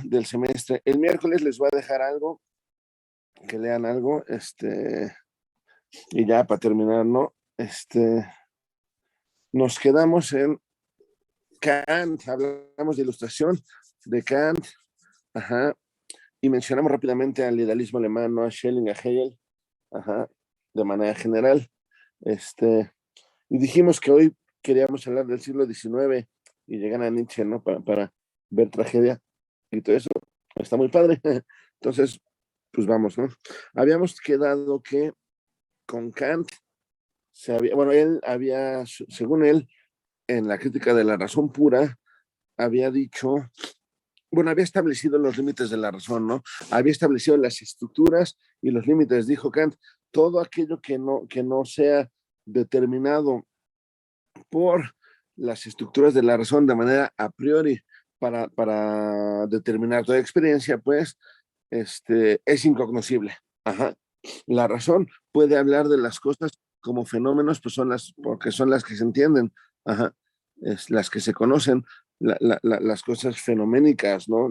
del semestre. El miércoles les voy a dejar algo, que lean algo, y ya para terminar, ¿no? Nos quedamos en Kant, hablamos de ilustración de Kant, ajá, y mencionamos rápidamente al idealismo alemán, ¿no? A Schelling, a Hegel, ajá, de manera general, y dijimos que hoy queríamos hablar del siglo XIX y llegar a Nietzsche, ¿no? Para ver tragedia y todo eso, está muy padre, entonces, pues vamos, ¿no? Habíamos quedado que con Kant, bueno, él había, según él, en la crítica de la razón pura, había dicho, bueno, había establecido los límites de la razón, ¿no? Había establecido las estructuras y los límites, dijo Kant, todo aquello que no sea determinado por las estructuras de la razón de manera a priori para determinar toda experiencia, pues, es incognoscible. Ajá. La razón puede hablar de las cosas como fenómenos, pues porque son las que se entienden, ajá, las que se conocen, las cosas fenoménicas, ¿no?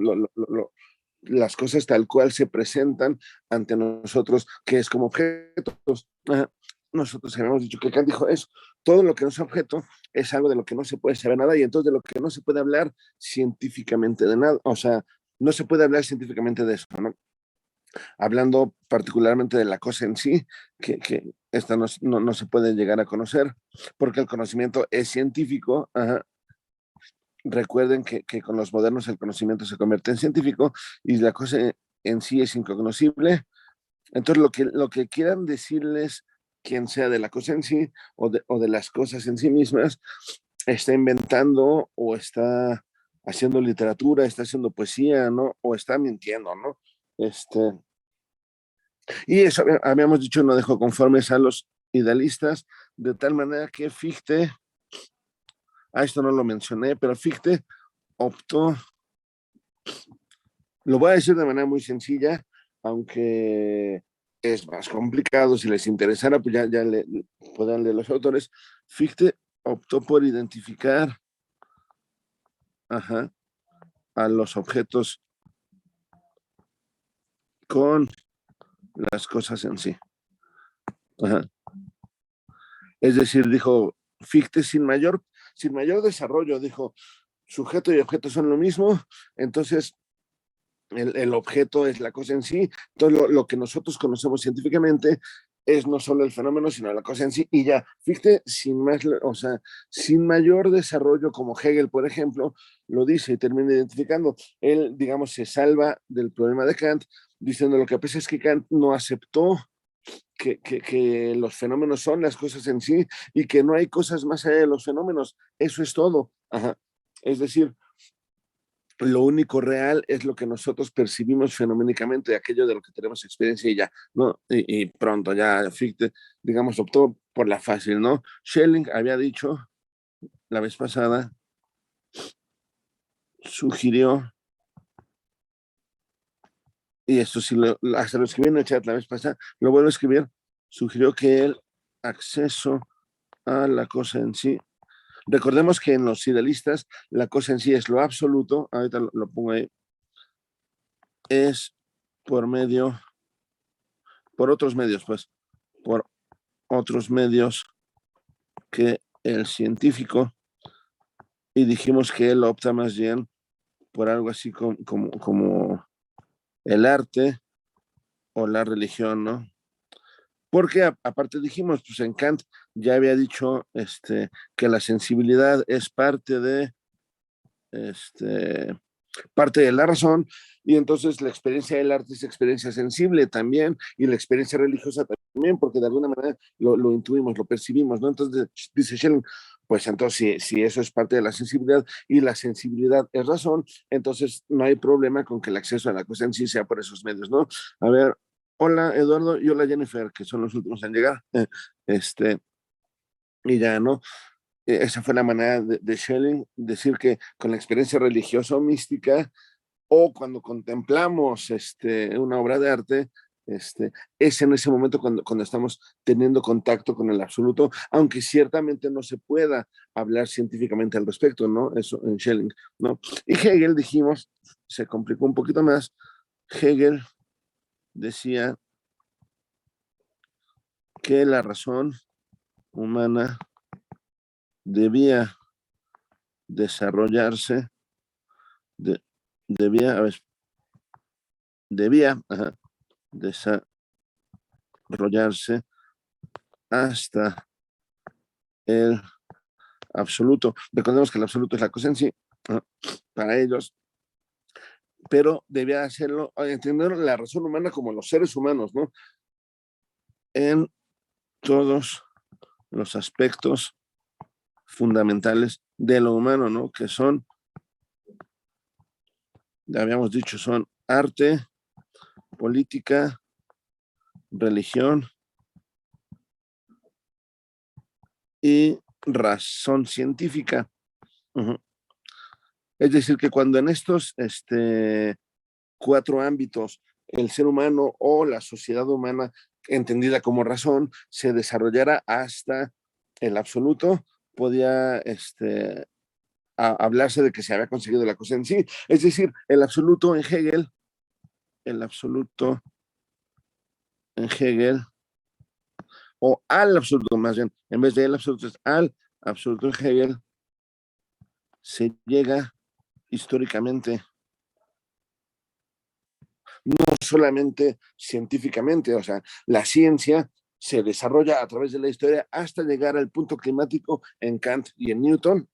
Las cosas tal cual se presentan ante nosotros, que es como objetos. Ajá. Nosotros habíamos dicho que Kant dijo eso, todo lo que no es objeto es algo de lo que no se puede saber nada y entonces de lo que no se puede hablar científicamente de nada, o sea, no se puede hablar científicamente de eso, ¿no? Hablando particularmente de la cosa en sí, que esta no se puede llegar a conocer, porque el conocimiento es científico. Ajá. Recuerden que con los modernos el conocimiento se convierte en científico y la cosa en sí es incognoscible. Entonces, lo que quieran decirles, quien sea de la cosa en sí o de las cosas en sí mismas, está inventando o está haciendo literatura, está haciendo poesía, ¿no? O está mintiendo, ¿no? Y eso habíamos dicho, no dejó conformes a los idealistas, de tal manera que Fichte, esto no lo mencioné, pero Fichte optó, lo voy a decir de manera muy sencilla, aunque es más complicado, si les interesara, pues ya podrán leer los autores. Fichte optó por identificar, ajá, a los objetos con las cosas en sí. Ajá. Es decir, dijo Fichte sin mayor desarrollo, dijo, sujeto y objeto son lo mismo, entonces el objeto es la cosa en sí, entonces lo que nosotros conocemos científicamente es no solo el fenómeno, sino la cosa en sí, y ya, fíjate, sin más, o sea, sin mayor desarrollo, como Hegel, por ejemplo, lo dice y termina identificando, él, digamos, se salva del problema de Kant, diciendo lo que pasa es que Kant no aceptó que los fenómenos son las cosas en sí y que no hay cosas más allá de los fenómenos, eso es todo. Ajá. Es decir, lo único real es lo que nosotros percibimos fenoménicamente, aquello de lo que tenemos experiencia y ya, ¿no? Y pronto, ya Fichte, digamos, optó por la fácil, ¿no? Schelling había dicho la vez pasada, sugirió, y esto sí, hasta lo escribí en el chat la vez pasada, lo vuelvo a escribir, sugirió que el acceso a la cosa en sí, recordemos que en los idealistas la cosa en sí es lo absoluto, ahorita lo pongo ahí, es por otros medios, pues, por otros medios que el científico, y dijimos que él opta más bien por algo así como el arte o la religión, ¿no? Porque aparte dijimos, pues en Kant ya había dicho que la sensibilidad es este, parte de la razón, y entonces la experiencia del arte es experiencia sensible también, y la experiencia religiosa también, porque de alguna manera lo intuimos, lo percibimos, ¿no? Entonces dice Schelling, pues entonces si eso es parte de la sensibilidad y la sensibilidad es razón, entonces no hay problema con que el acceso a la cosa en sí sea por esos medios, ¿no? A ver, hola Eduardo y hola Jennifer, que son los últimos en llegar, y ya, ¿no? Esa fue la manera de Schelling decir que con la experiencia religiosa o mística, o cuando contemplamos una obra de arte, Es en ese momento cuando estamos teniendo contacto con el absoluto, aunque ciertamente no se pueda hablar científicamente al respecto, ¿no? Eso en Schelling, ¿no? Y Hegel, dijimos, se complicó un poquito más. Hegel decía que la razón humana debía desarrollarse, de, debía, a ver, debía desarrollarse hasta el absoluto. Recordemos que el absoluto es la cosa en sí, ¿no? Para ellos, pero debía hacerlo, entender la razón humana como los seres humanos, ¿no? En todos los aspectos fundamentales de lo humano, ¿no? Que son, ya habíamos dicho, son arte, política, religión y razón científica. Uh-huh. Es decir, que cuando en estos 4 ámbitos el ser humano o la sociedad humana, entendida como razón, se desarrollara hasta el absoluto, podía hablarse de que se había conseguido la cosa en sí. Es decir, el absoluto en Hegel, el absoluto en Hegel, o al absoluto más bien, en vez de el absoluto es al absoluto en Hegel, se llega históricamente, no solamente científicamente, o sea, la ciencia se desarrolla a través de la historia hasta llegar al punto climático en Kant y en Newton,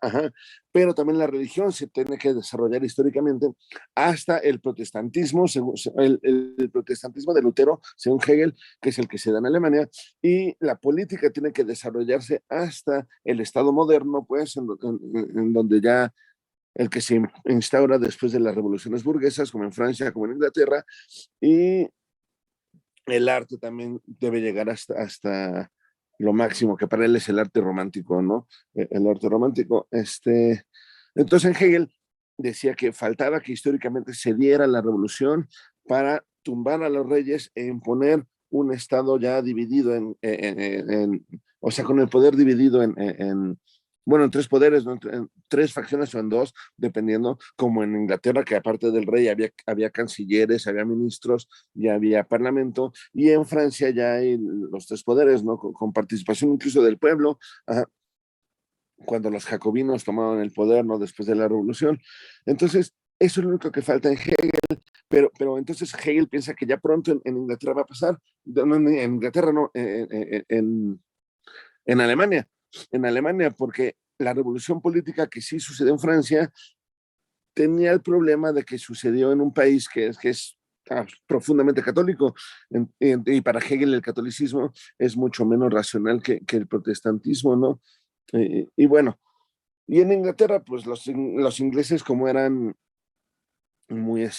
pero también la religión se tiene que desarrollar históricamente hasta el protestantismo, el protestantismo de Lutero, según Hegel, que es el que se da en Alemania, y la política tiene que desarrollarse hasta el Estado moderno, pues, en donde ya el que se instaura después de las revoluciones burguesas, como en Francia, como en Inglaterra, y el arte también debe llegar hasta lo máximo, que para él es el arte romántico, ¿no? El arte romántico. Entonces Hegel decía que faltaba que históricamente se diera la revolución para tumbar a los reyes e imponer un Estado ya dividido o sea, con el poder dividido bueno, en 3 poderes, ¿no? En 3 facciones o en 2, dependiendo, como en Inglaterra, que aparte del rey había cancilleres, había ministros, ya había parlamento, y en Francia ya hay los 3 poderes, ¿no? Con participación incluso del pueblo, cuando los jacobinos tomaron el poder, ¿no? Después de la revolución. Entonces, eso es lo único que falta en Hegel, pero entonces Hegel piensa que ya pronto en Inglaterra va a pasar, no, en Inglaterra no, en Alemania, porque la revolución política que sí sucedió en Francia tenía el problema de que sucedió en un país que es profundamente católico, y para Hegel el catolicismo es mucho menos racional que el protestantismo, ¿no? Y bueno, y en Inglaterra, pues los ingleses, como eran muy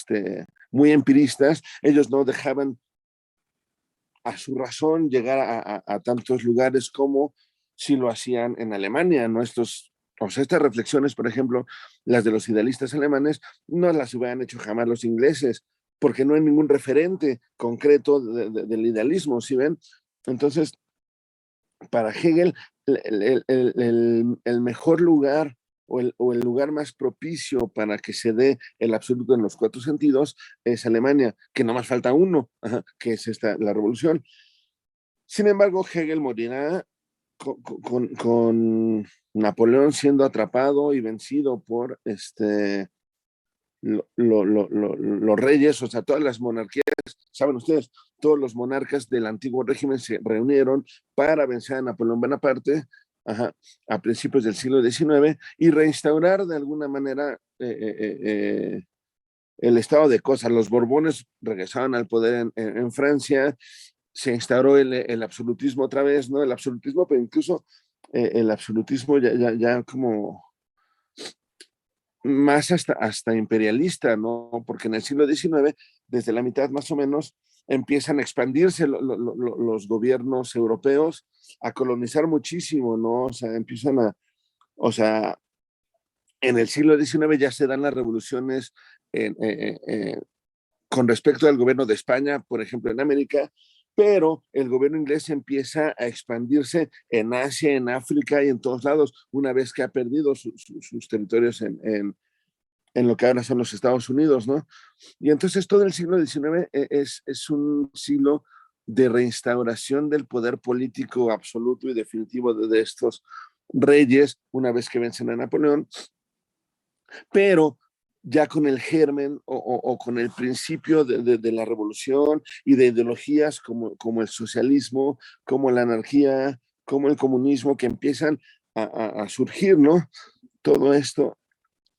empiristas, ellos no dejaban a su razón llegar a tantos lugares como si lo hacían en Alemania, ¿no? O sea, estas reflexiones, por ejemplo, las de los idealistas alemanes, no las hubieran hecho jamás los ingleses, porque no hay ningún referente concreto del idealismo, ¿sí ven? Entonces, para Hegel, el mejor lugar o el lugar más propicio para que se dé el absoluto en los 4 sentidos es Alemania, que no más falta uno, que es la revolución. Sin embargo, Hegel morirá con Napoleón siendo atrapado y vencido por los reyes, o sea, todas las monarquías, saben ustedes, todos los monarcas del antiguo régimen se reunieron para vencer a Napoleón Bonaparte, a principios del siglo XIX, y reinstaurar de alguna manera el estado de cosas. Los Borbones regresaron al poder en Francia, se instauró el absolutismo otra vez, ¿no? El absolutismo, pero incluso el absolutismo ya como más hasta imperialista, ¿no? Porque en el siglo XIX, desde la mitad más o menos, empiezan a expandirse los gobiernos europeos, a colonizar muchísimo, ¿no? O sea, o sea, en el siglo XIX ya se dan las revoluciones en, con respecto al gobierno de España, por ejemplo, en América, pero el gobierno inglés empieza a expandirse en Asia, en África y en todos lados, una vez que ha perdido sus territorios en lo que ahora son los Estados Unidos, ¿no? Y entonces todo el siglo XIX es un siglo de reinstauración del poder político absoluto y definitivo de estos reyes, una vez que vencen a Napoleón, pero ya con el germen o con el principio de la revolución y de ideologías como el socialismo, como la anarquía, como el comunismo, que empiezan a surgir, ¿no? Todo esto.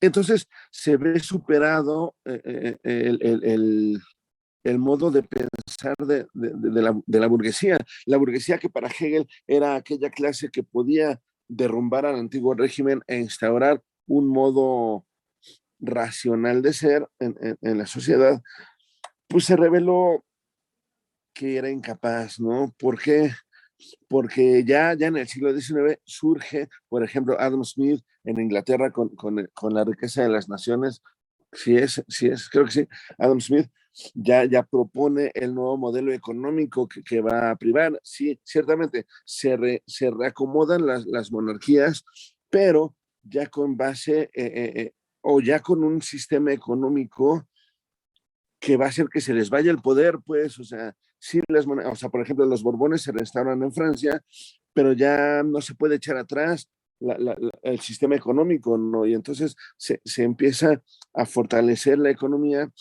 Entonces se ve superado el modo de pensar de la burguesía. La burguesía que para Hegel era aquella clase que podía derrumbar al antiguo régimen e instaurar un modo racional de ser en la sociedad, pues se reveló que era incapaz, ¿no? ¿Por qué? Porque ya en el siglo XIX surge, por ejemplo, Adam Smith en Inglaterra con la riqueza de las naciones, si es, creo que sí, Adam Smith ya propone el nuevo modelo económico que va a privar. Sí, ciertamente se reacomodan las monarquías, pero ya con base o ya con un sistema económico que va a hacer que se les vaya el poder, pues, o sea, sí o sea, por ejemplo, los Borbones se restauran en Francia, pero ya no se puede echar atrás el sistema económico, ¿no? Y entonces se empieza a fortalecer la economía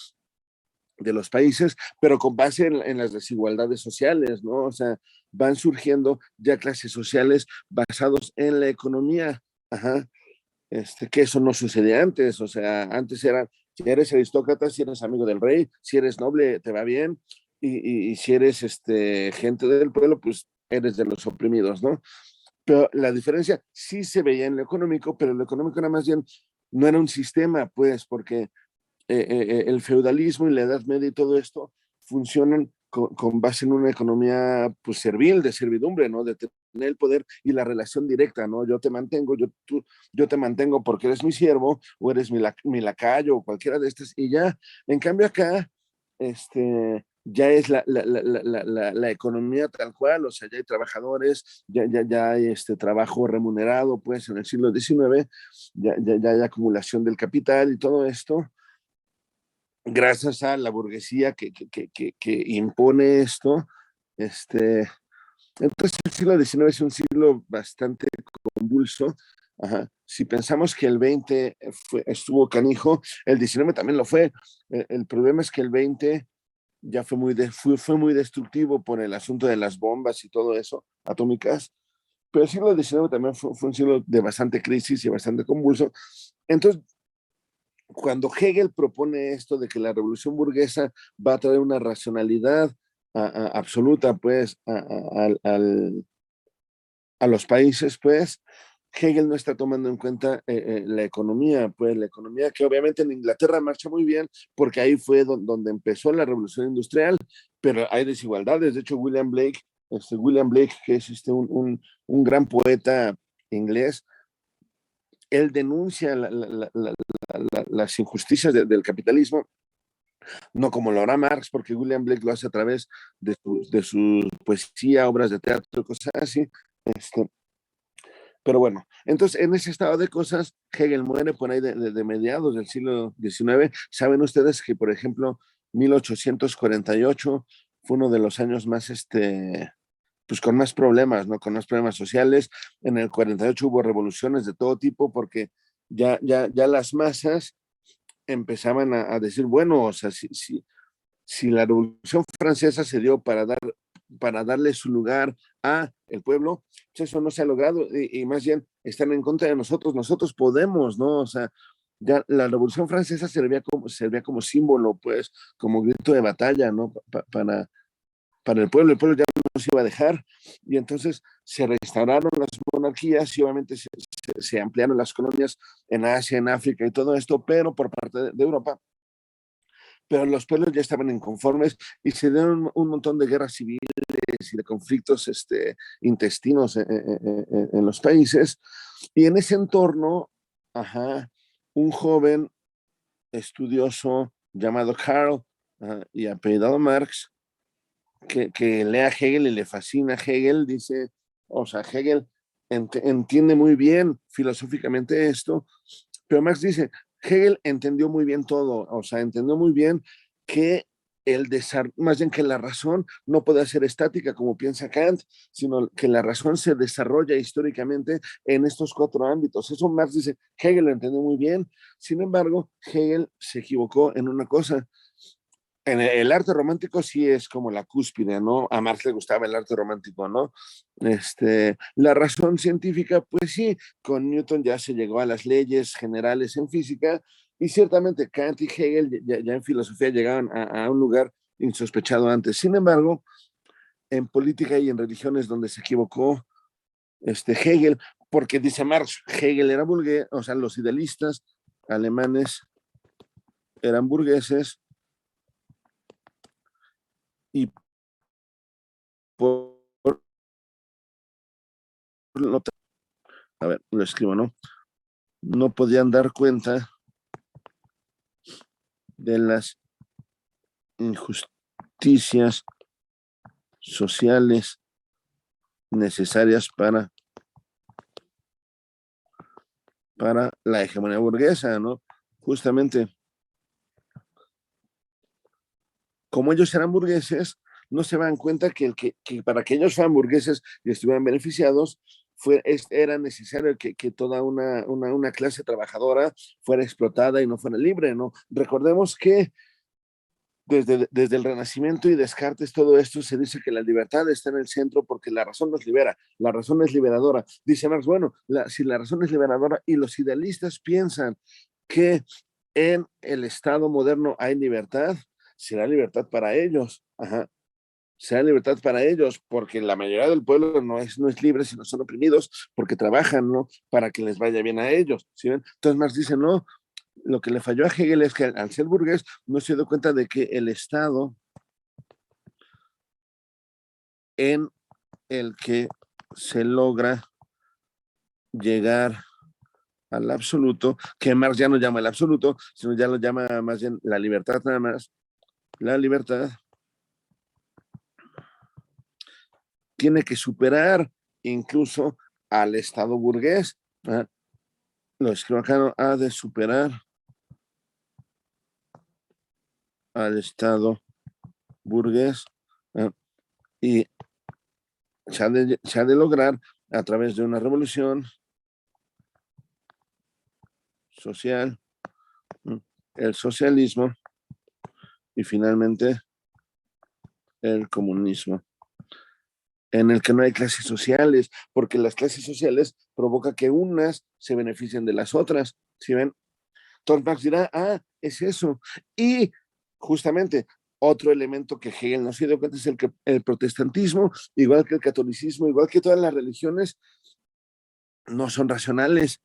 de los países, pero con base en las desigualdades sociales, ¿no? O sea, van surgiendo ya clases sociales basados en la economía, ajá, que eso no sucedía antes, o sea, antes era, si eres aristócrata, si eres amigo del rey, si eres noble, te va bien, y si eres gente del pueblo, pues eres de los oprimidos, ¿no? Pero la diferencia sí se veía en lo económico, pero lo económico era más bien, no era un sistema, pues, porque el feudalismo y la Edad Media y todo esto funcionan con base en una economía pues servil, de servidumbre, ¿no? De tener el poder y la relación directa, ¿no? Yo te mantengo, yo te mantengo porque eres mi siervo o eres mi lacayo o cualquiera de estas y ya. En cambio acá, ya es la economía tal cual, o sea, ya hay trabajadores, ya hay trabajo remunerado, pues en el siglo XIX, ya hay acumulación del capital y todo esto, gracias a la burguesía que impone esto. Este, entonces el siglo XIX es un siglo bastante convulso. Ajá. Si pensamos que el 20 estuvo canijo, el 19 también lo fue. El problema es que el 20 ya fue muy destructivo por el asunto de las bombas y todo eso, atómicas, pero el siglo XIX también fue un siglo de bastante crisis y bastante convulso. Entonces, cuando Hegel propone esto de que la revolución burguesa va a traer una racionalidad absoluta, pues, a los países, pues, Hegel no está tomando en cuenta la economía, pues la economía que obviamente en Inglaterra marcha muy bien porque ahí fue donde empezó la revolución industrial, pero hay desigualdades. De hecho, William Blake, que es un gran poeta inglés, él denuncia las injusticias del capitalismo, no como lo hará Marx, porque William Blake lo hace a través de su poesía, obras de teatro, cosas así. Este, pero bueno, entonces en ese estado de cosas, Hegel muere por ahí de mediados del siglo XIX. Saben ustedes que, por ejemplo, 1848 fue uno de los años más, pues con más problemas, ¿no? Con más problemas sociales. En el 48 hubo revoluciones de todo tipo porque ya las masas empezaban a decir, bueno, o sea, si la Revolución Francesa se dio para darle su lugar a el pueblo, pues eso no se ha logrado y más bien están en contra de nosotros podemos, ¿no? O sea, ya la Revolución Francesa servía como símbolo, pues, como grito de batalla, ¿no? Para el pueblo ya no se iba a dejar, y entonces se restauraron las monarquías y obviamente se ampliaron las colonias en Asia, en África y todo esto, pero por parte de Europa, pero los pueblos ya estaban inconformes y se dieron un montón de guerras civiles y de conflictos intestinos en los países. Y en ese entorno, ajá, un joven estudioso llamado Karl y apellidado Marx, que lea Hegel y le fascina Hegel, dice, o sea, Hegel entiende muy bien filosóficamente esto, pero Marx dice, Hegel entendió muy bien todo, o sea, entendió muy bien que más bien que la razón no puede ser estática como piensa Kant, sino que la razón se desarrolla históricamente en estos 4 ámbitos. Eso Marx dice, Hegel lo entendió muy bien. Sin embargo, Hegel se equivocó en una cosa. En el arte romántico sí es como la cúspide, ¿no? A Marx le gustaba el arte romántico, ¿no? La razón científica, pues sí, con Newton ya se llegó a las leyes generales en física y ciertamente Kant y Hegel ya en filosofía llegaban a un lugar insospechado antes. Sin embargo, en política y en religiones donde se equivocó Hegel, porque dice Marx, Hegel era burgués, o sea, los idealistas alemanes eran burgueses y por lo a ver, lo escribo, ¿no? No podían dar cuenta de las injusticias sociales necesarias para la hegemonía burguesa, ¿no? Justamente, como ellos eran burgueses, no se dan cuenta que para que ellos fueran burgueses y estuvieran beneficiados, era necesario que toda una clase trabajadora fuera explotada y no fuera libre, ¿no? Recordemos que desde el Renacimiento y Descartes, todo esto se dice que la libertad está en el centro porque la razón nos libera, la razón es liberadora. Dice Marx, bueno, si la razón es liberadora y los idealistas piensan que en el Estado moderno hay libertad, será libertad para ellos. Ajá. Será libertad para ellos, porque la mayoría del pueblo no es libre, sino son oprimidos, porque trabajan, ¿no? Para que les vaya bien a ellos, ¿sí ven? Entonces Marx dice, no, lo que le falló a Hegel es que al ser burgués no se dio cuenta de que el Estado en el que se logra llegar al absoluto, que Marx ya no llama el absoluto, sino ya lo llama más bien la libertad nada más. La libertad tiene que superar incluso al Estado burgués. ¿Ah? Lo escribo acá, ¿no? Ha de superar al Estado burgués, ¿ah? Y se ha de lograr a través de una revolución social, el socialismo y finalmente el comunismo, en el que no hay clases sociales, porque las clases sociales provoca que unas se beneficien de las otras, ¿sí ven? Entonces Marx dirá, es eso. Y justamente otro elemento que Hegel no se dio cuenta es el protestantismo, igual que el catolicismo, igual que todas las religiones, no son racionales.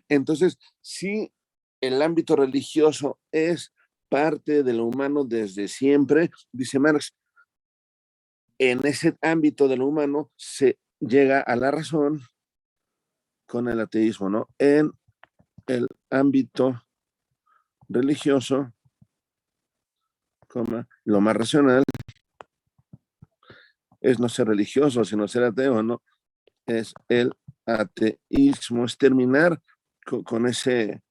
Entonces, si el ámbito religioso es parte de lo humano desde siempre, dice Marx, en ese ámbito de lo humano se llega a la razón con el ateísmo, ¿no? En el ámbito religioso, lo más racional es no ser religioso, sino ser ateo, ¿no? Es el ateísmo, es terminar con ese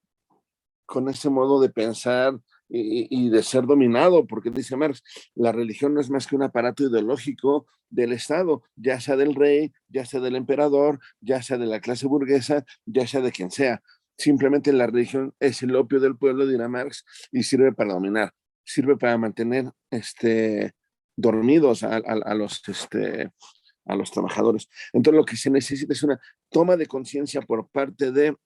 modo de pensar y de ser dominado, porque dice Marx, la religión no es más que un aparato ideológico del Estado, ya sea del rey, ya sea del emperador, ya sea de la clase burguesa, ya sea de quien sea. Simplemente la religión es el opio del pueblo, dirá Marx, y sirve para dominar, sirve para mantener dormidos a los trabajadores. Entonces lo que se necesita es una toma de conciencia por parte de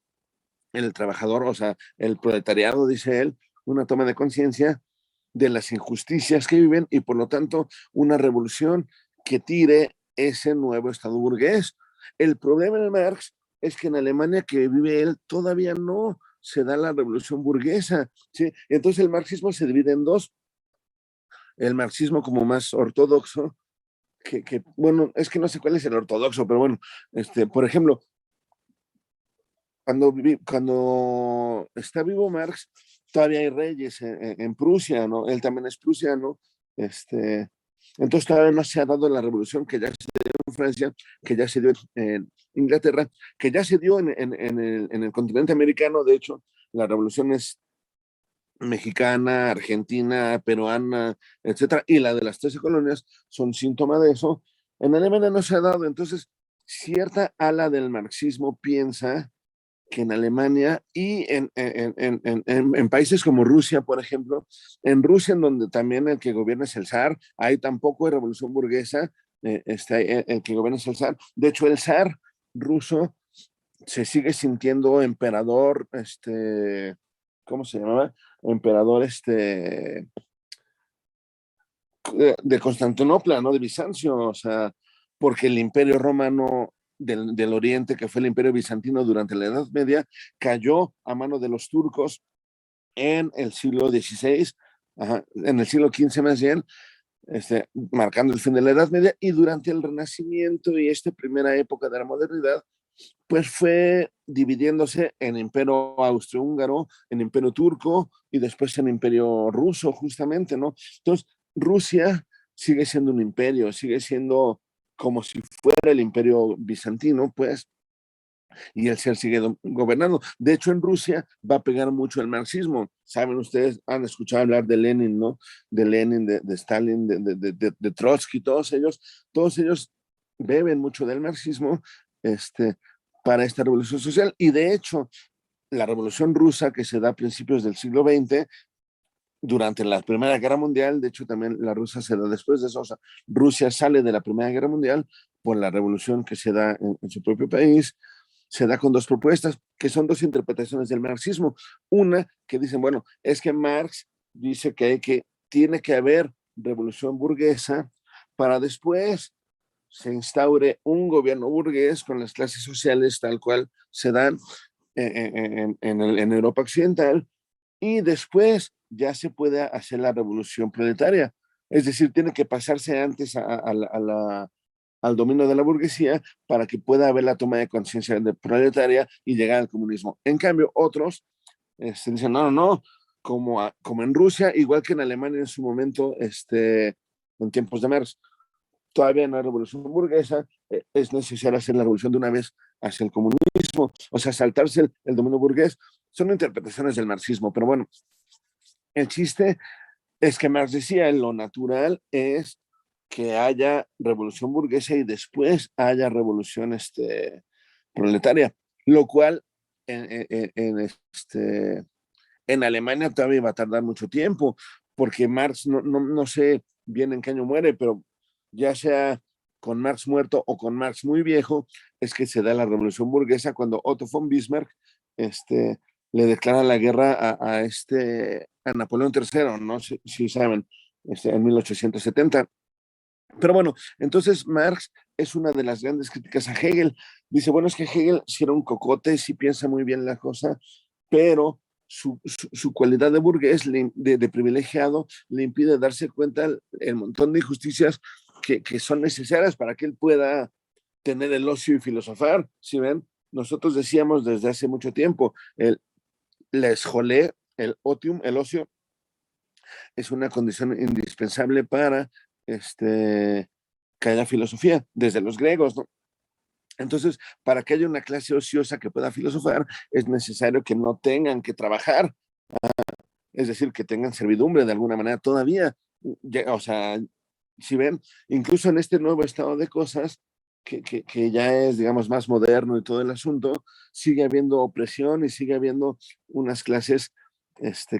el trabajador, o sea, el proletariado, dice él, una toma de conciencia de las injusticias que viven y por lo tanto una revolución que tire ese nuevo Estado burgués. El problema de Marx es que en Alemania que vive él todavía no se da la revolución burguesa, ¿sí? Entonces el marxismo se divide en dos. El marxismo como más ortodoxo, bueno, es que no sé cuál es el ortodoxo, pero bueno, por ejemplo, cuando está vivo Marx, todavía hay reyes en Prusia, ¿no? Él también es prusiano, entonces todavía no se ha dado la revolución que ya se dio en Francia, que ya se dio en Inglaterra, que ya se dio en el continente americano. De hecho, la revolución es mexicana, argentina, peruana, etcétera, y la de las 13 colonias son síntoma de eso. En Alemania no se ha dado. Entonces, cierta ala del marxismo piensa que en Alemania y en países como Rusia, por ejemplo, en Rusia, en donde también el que gobierna es el zar, ahí tampoco hay revolución burguesa, el que gobierna es el zar. De hecho, el zar ruso se sigue sintiendo emperador, ¿cómo se llamaba? Emperador, de Constantinopla, ¿no? De Bizancio, o sea, porque el imperio romano del Oriente, que fue el imperio bizantino durante la Edad Media, cayó a mano de los turcos en el siglo XVI, en el siglo XV más bien, marcando el fin de la Edad Media, y durante el Renacimiento y esta primera época de la modernidad, pues fue dividiéndose en imperio austrohúngaro, en imperio turco y después en imperio ruso, justamente, ¿no? Entonces, Rusia sigue siendo un imperio, sigue siendo como si fuera el imperio bizantino, pues, y el ser sigue gobernando. De hecho, en Rusia va a pegar mucho el marxismo. Saben ustedes, han escuchado hablar de Lenin, ¿no? De Lenin, de Stalin, de Trotsky, todos ellos beben mucho del marxismo, para esta revolución social. Y de hecho, la revolución rusa que se da a principios del siglo XX, durante la Primera Guerra Mundial, de hecho también la rusa se da después de eso, o sea, Rusia sale de la Primera Guerra Mundial por la revolución que se da en su propio país, se da con dos propuestas, que son dos interpretaciones del marxismo. Una que dicen, bueno, es que Marx dice tiene que haber revolución burguesa para después se instaure un gobierno burgués con las clases sociales tal cual se dan en Europa Occidental, y después ya se puede hacer la revolución proletaria. Es decir, tiene que pasarse antes al dominio de la burguesía para que pueda haber la toma de conciencia proletaria y llegar al comunismo. En cambio, otros dicen, no, no, no, como en Rusia, igual que en Alemania en su momento, en tiempos de Marx, todavía no hay revolución burguesa, es necesario hacer la revolución de una vez hacia el comunismo, o sea, saltarse el dominio burgués. Son interpretaciones del marxismo, pero bueno, el chiste es que Marx decía, lo natural es que haya revolución burguesa y después haya revolución proletaria, lo cual en, en, en, este, en Alemania todavía va a tardar mucho tiempo, porque Marx, no sé bien en qué año muere, pero ya sea con Marx muerto o con Marx muy viejo, es que se da la revolución burguesa cuando Otto von Bismarck le declara la guerra a Napoleón III, no sé si saben, en 1870. Pero bueno, entonces Marx es una de las grandes críticas a Hegel. Dice, bueno, es que Hegel sí era un cocote, sí piensa muy bien la cosa, pero su cualidad de burgués, de privilegiado, le impide darse cuenta el montón de injusticias que son necesarias para que él pueda tener el ocio y filosofar. Si ven, nosotros decíamos desde hace mucho tiempo, la esjolé, el otium, el ocio, es una condición indispensable para que haya filosofía, desde los griegos, ¿no? Entonces, para que haya una clase ociosa que pueda filosofar, es necesario que no tengan que trabajar, es decir, que tengan servidumbre de alguna manera todavía. O sea, si ven, incluso en este nuevo estado de cosas, que ya es, digamos, más moderno y todo el asunto, sigue habiendo opresión y sigue habiendo unas clases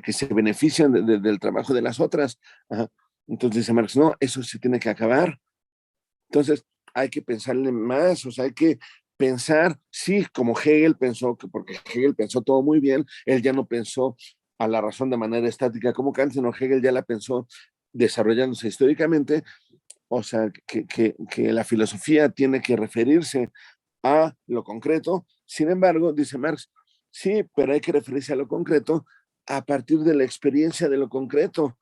que se benefician del trabajo de las otras. Ajá. Entonces dice Marx, no, eso se tiene que acabar. Entonces hay que pensarle más, o sea, hay que pensar, sí, como Hegel pensó, porque Hegel pensó todo muy bien, él ya no pensó a la razón de manera estática como Kant, sino Hegel ya la pensó desarrollándose históricamente, o sea, que la filosofía tiene que referirse a lo concreto. Sin embargo, dice Marx, sí, pero hay que referirse a lo concreto a partir de la experiencia de lo concreto.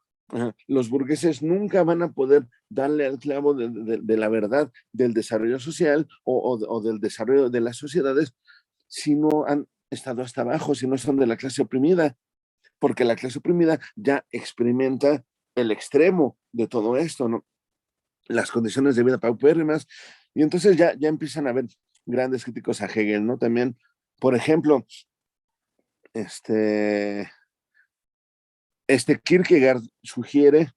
Los burgueses nunca van a poder darle al clavo de la verdad del desarrollo social o del desarrollo de las sociedades si no han estado hasta abajo, si no son de la clase oprimida. porque la clase oprimida ya experimenta el extremo de todo esto, ¿no? Las condiciones de vida paupérrimas, y entonces ya empiezan a haber grandes críticos a Hegel, ¿no? También, por ejemplo, este, Kierkegaard sugiere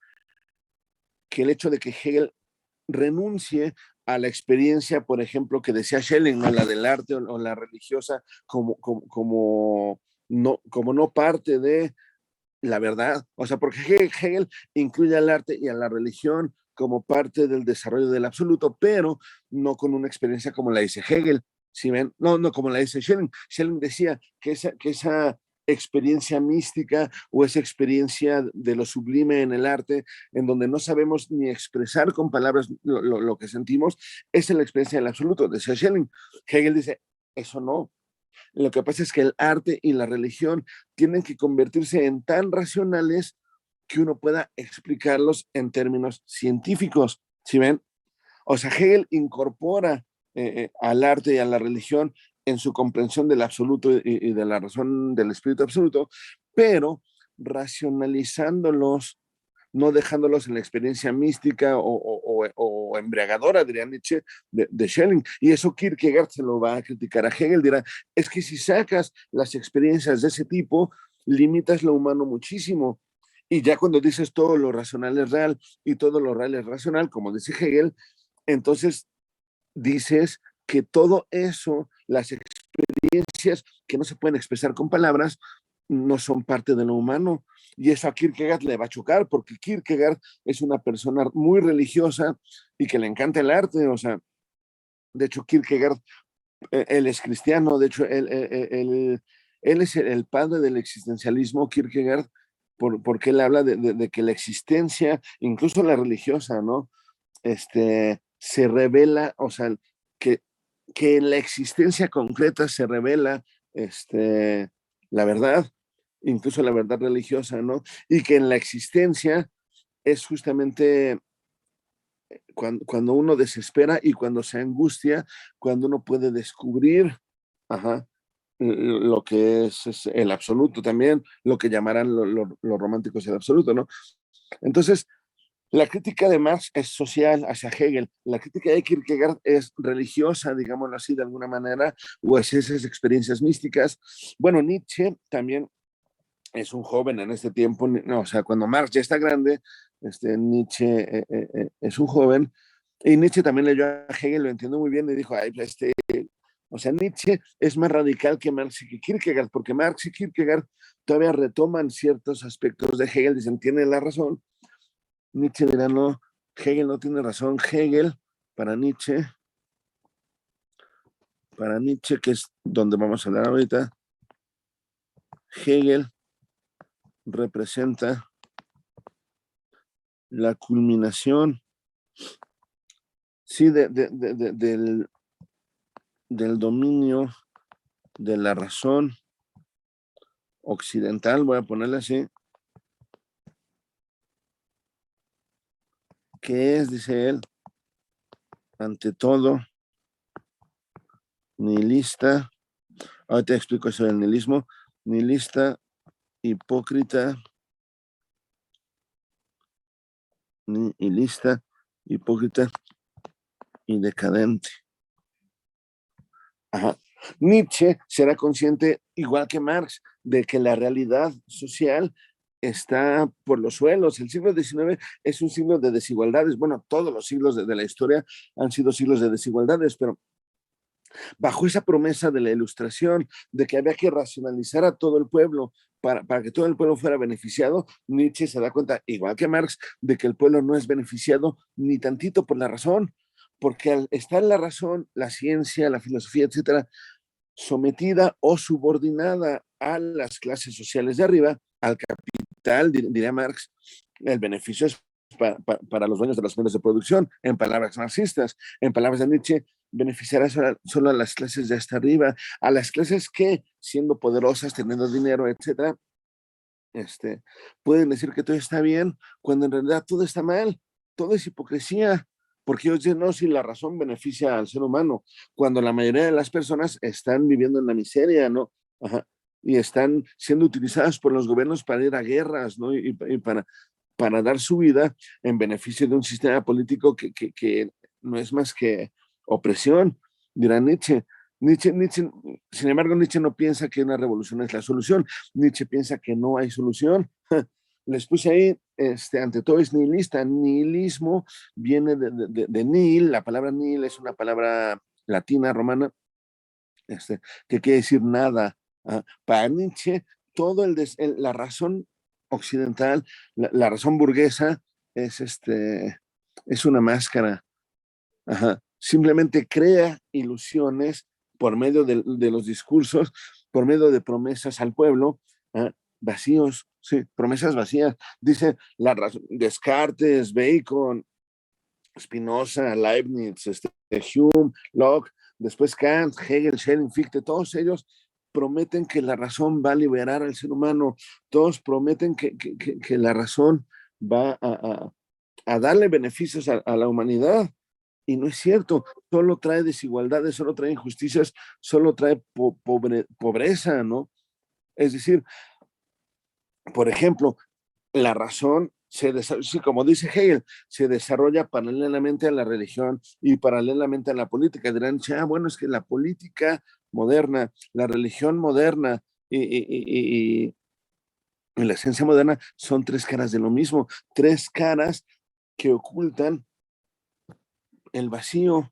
que el hecho de que Hegel renuncie a la experiencia, por ejemplo, que decía Schelling, ¿no? La del arte o la religiosa, como no parte de la verdad. O sea, porque Hegel incluye al arte y a la religión como parte del desarrollo del absoluto, pero no con una experiencia como la dice Hegel. ¿Sí ven? No como la dice Schelling. Schelling decía que esa experiencia mística o esa experiencia de lo sublime en el arte, en donde no sabemos ni expresar con palabras lo que sentimos, esa es la experiencia del absoluto, decía Schelling. Hegel dice, eso no. Lo que pasa es que el arte y la religión tienen que convertirse en tan racionales que uno pueda explicarlos en términos científicos. ¿Sí ven? O sea, Hegel incorpora al arte y a la religión en su comprensión del absoluto y de la razón del espíritu absoluto, pero racionalizándolos, no dejándolos en la experiencia mística o embriagadora, diría Nietzsche, de Schelling. Y eso Kierkegaard se lo va a criticar a Hegel, dirá, es que si sacas las experiencias de ese tipo, limitas lo humano muchísimo. Y ya cuando dices todo lo racional es real y todo lo real es racional, como dice Hegel, entonces dices que todo eso, las experiencias que no se pueden expresar con palabras, no son parte de lo humano. Y eso a Kierkegaard le va a chocar, porque Kierkegaard es una persona muy religiosa y que le encanta el arte. O sea, de hecho, Kierkegaard, él es cristiano, de hecho, él es el padre del existencialismo, Kierkegaard, porque él habla de que la existencia, incluso la religiosa, ¿no? Se revela, o sea, que, que en la existencia concreta se revela la verdad, incluso la verdad religiosa, ¿no? Y que en la existencia es justamente cuando uno desespera y cuando se angustia, cuando uno puede descubrir, ajá, lo que es el absoluto también, lo que llamarán los románticos el absoluto, ¿no? Entonces, la crítica de Marx es social hacia Hegel, la crítica de Kierkegaard es religiosa, digámoslo así de alguna manera, o es esas experiencias místicas. Bueno, Nietzsche también es un joven en este tiempo, no, o sea, cuando Marx ya está grande, Nietzsche es un joven, y Nietzsche también leyó a Hegel, lo entiendo muy bien, y dijo, ay, o sea, Nietzsche es más radical que Marx y que Kierkegaard, porque Marx y Kierkegaard todavía retoman ciertos aspectos de Hegel, dicen, tiene la razón. Nietzsche dirá, no, Hegel no tiene razón. Hegel, para Nietzsche, que es donde vamos a hablar ahorita, Hegel representa la culminación, sí, del dominio de la razón occidental, voy a ponerle así, que es, dice él, ante todo, nihilista. Ahorita explico eso del nihilismo. Nihilista, hipócrita, nihilista, hipócrita y decadente. Ajá. Nietzsche será consciente, igual que Marx, de que la realidad social está por los suelos. El siglo XIX es un siglo de desigualdades. Bueno, todos los siglos de la historia han sido siglos de desigualdades, pero bajo esa promesa de la Ilustración, de que había que racionalizar a todo el pueblo para que todo el pueblo fuera beneficiado, Nietzsche se da cuenta, igual que Marx, de que el pueblo no es beneficiado ni tantito por la razón, porque al estar la razón, la ciencia, la filosofía, etcétera, sometida o subordinada a las clases sociales de arriba, al capital, diría Marx, el beneficio es para los dueños de los medios de producción, en palabras marxistas, en palabras de Nietzsche, beneficiará solo a las clases de hasta arriba, a las clases que, siendo poderosas, teniendo dinero, etcétera, pueden decir que todo está bien, cuando en realidad todo está mal, todo es hipocresía, porque ellos dicen, no, si la razón beneficia al ser humano, cuando la mayoría de las personas están viviendo en la miseria, ¿no? Ajá. y están siendo utilizadas por los gobiernos para ir a guerras, ¿no? Y para dar su vida en beneficio de un sistema político que no es más que opresión, dirá Nietzsche. Sin embargo, Nietzsche no piensa que una revolución es la solución. Nietzsche piensa que no hay solución. Les puse ahí, ante todo es nihilista. Nihilismo viene de nihil. La palabra nihil es una palabra latina, romana, que quiere decir nada. Para Nietzsche, la razón occidental, la razón burguesa es una máscara. Ajá. Simplemente crea ilusiones por medio de los discursos, por medio de promesas al pueblo, vacíos, sí, promesas vacías. Dice Descartes, Bacon, Spinoza, Leibniz, Hume, Locke, después Kant, Hegel, Schelling, Fichte, todos ellos prometen que la razón va a liberar al ser humano, todos prometen que la razón va a darle beneficios a la humanidad. Y no es cierto, solo trae desigualdades, solo trae injusticias, solo trae pobreza, ¿no? Es decir, por ejemplo, la razón sí, como dice Hegel, se desarrolla paralelamente a la religión y paralelamente a la política. Dirán, bueno, es que la política moderna, la religión moderna y la ciencia moderna son tres caras de lo mismo, tres caras que ocultan el vacío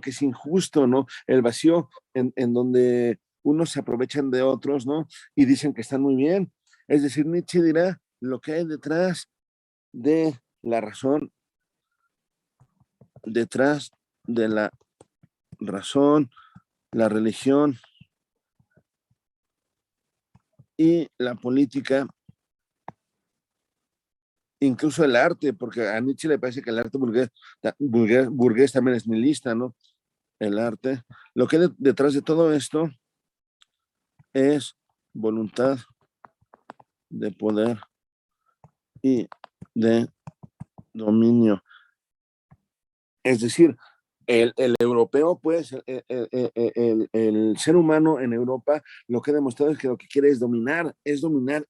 que es injusto, ¿no? El vacío en donde unos se aprovechan de otros, ¿no? Y dicen que están muy bien. Es decir, Nietzsche dirá lo que hay detrás de la razón, detrás de la razón, la religión y la política, incluso el arte, porque a Nietzsche le parece que el arte burgués también es nihilista, ¿no? El arte. Lo que hay detrás de todo esto es voluntad de poder y de dominio. Es decir, el europeo, pues, el ser humano en Europa, lo que ha demostrado es que lo que quiere es dominar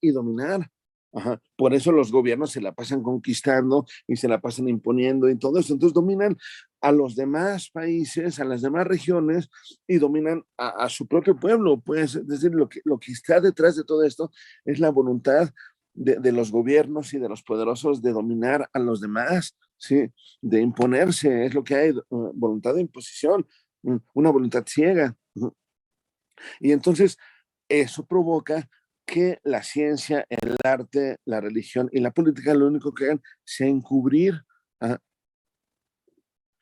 y dominar. Ajá. Por eso los gobiernos se la pasan conquistando y se la pasan imponiendo y todo eso. Entonces dominan a los demás países, a las demás regiones y dominan a su propio pueblo. Pues, es decir, lo que está detrás de todo esto es la voluntad de los gobiernos y de los poderosos de dominar a los demás, ¿sí? De imponerse, es lo que hay, voluntad de imposición, una voluntad ciega. Y entonces eso provoca que la ciencia, el arte, la religión y la política lo único que hagan sea encubrir.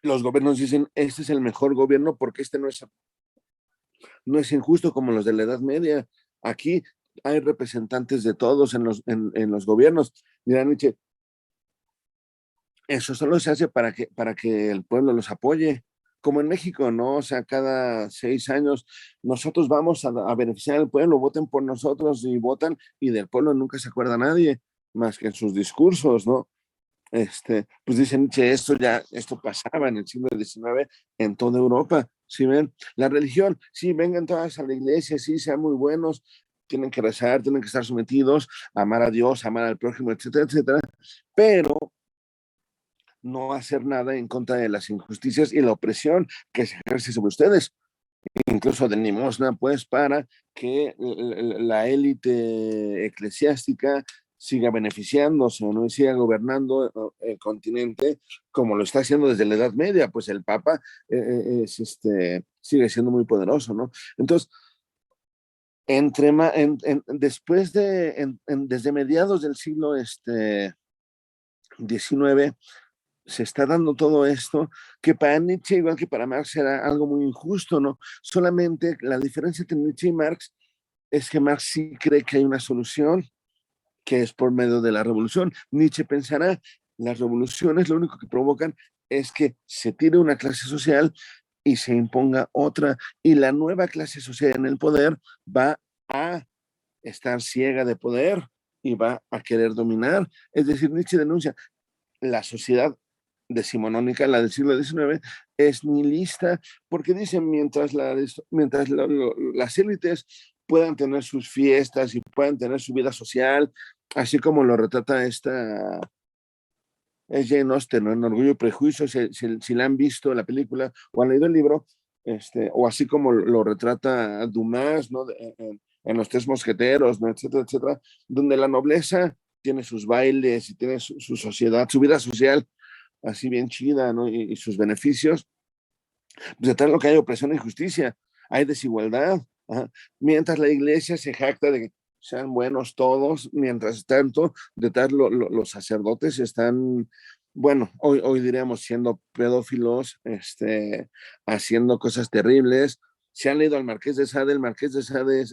Los gobiernos dicen, este es el mejor gobierno porque este no es injusto como los de la Edad Media. Aquí hay representantes de todos en los gobiernos. Mira, Nietzsche, eso solo se hace para que el pueblo los apoye, como en México, ¿no? O sea, cada 6 años nosotros vamos a beneficiar al pueblo, voten por nosotros y votan, y del pueblo nunca se acuerda nadie, más que en sus discursos, ¿no? Pues dicen que esto pasaba en el siglo XIX en toda Europa, ¿sí ven? La religión, sí, vengan todas a la iglesia, sí, sean muy buenos, tienen que rezar, tienen que estar sometidos, amar a Dios, amar al prójimo, etcétera, etcétera, pero no hacer nada en contra de las injusticias y la opresión que se ejerce sobre ustedes, incluso de limosna, pues, para que la élite eclesiástica siga beneficiándose, ¿no? Y siga gobernando el continente como lo está haciendo desde la Edad Media, pues el Papa sigue siendo muy poderoso, ¿no? Entonces, después desde mediados del siglo XIX, se está dando todo esto, que para Nietzsche, igual que para Marx, era algo muy injusto, ¿no? Solamente la diferencia entre Nietzsche y Marx es que Marx sí cree que hay una solución, que es por medio de la revolución. Nietzsche pensará, las revoluciones lo único que provocan es que se tire una clase social y se imponga otra, y la nueva clase social en el poder va a estar ciega de poder y va a querer dominar. Es decir, Nietzsche denuncia, la sociedad decimonónica, la del siglo XIX, es nihilista, porque dicen, mientras las élites puedan tener sus fiestas y puedan tener su vida social, así como lo retrata esta es Jane Austen, ¿no? En Orgullo y Prejuicio, si la han visto la película o han leído el libro, o así como lo retrata Dumas, ¿no? En Los Tres Mosqueteros, ¿no? Etcétera, etcétera, donde la nobleza tiene sus bailes y tiene su sociedad, su vida social, así bien chida, ¿no? Y sus beneficios. Pues detrás de lo que hay opresión e injusticia, hay desigualdad. Ajá. Mientras la iglesia se jacta de que sean buenos todos, mientras tanto, detrás los sacerdotes están, bueno, hoy diríamos siendo pedófilos, haciendo cosas terribles. Se han leído al Marqués de Sade, el Marqués de Sade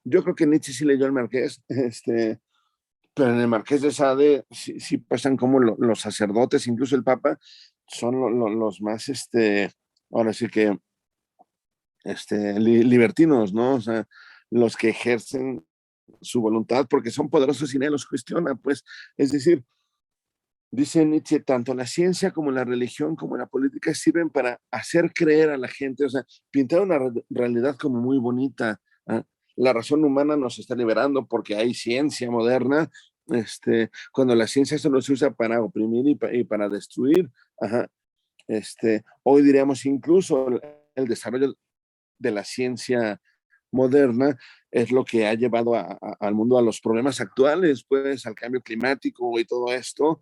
yo creo que Nietzsche sí leyó al Marqués, pero en el Marqués de Sade sí pasan como los sacerdotes, incluso el Papa, son los más, ahora sí que, libertinos, ¿no? O sea, los que ejercen su voluntad porque son poderosos y nadie los cuestiona, pues. Es decir, dice Nietzsche, tanto la ciencia como la religión como la política sirven para hacer creer a la gente, o sea, pintar una realidad como muy bonita. ¿Ah? La razón humana nos está liberando porque hay ciencia moderna, cuando la ciencia solo se usa para oprimir y para destruir. Ajá. Hoy diríamos incluso el desarrollo de la ciencia moderna es lo que ha llevado al mundo a los problemas actuales, pues al cambio climático y todo esto,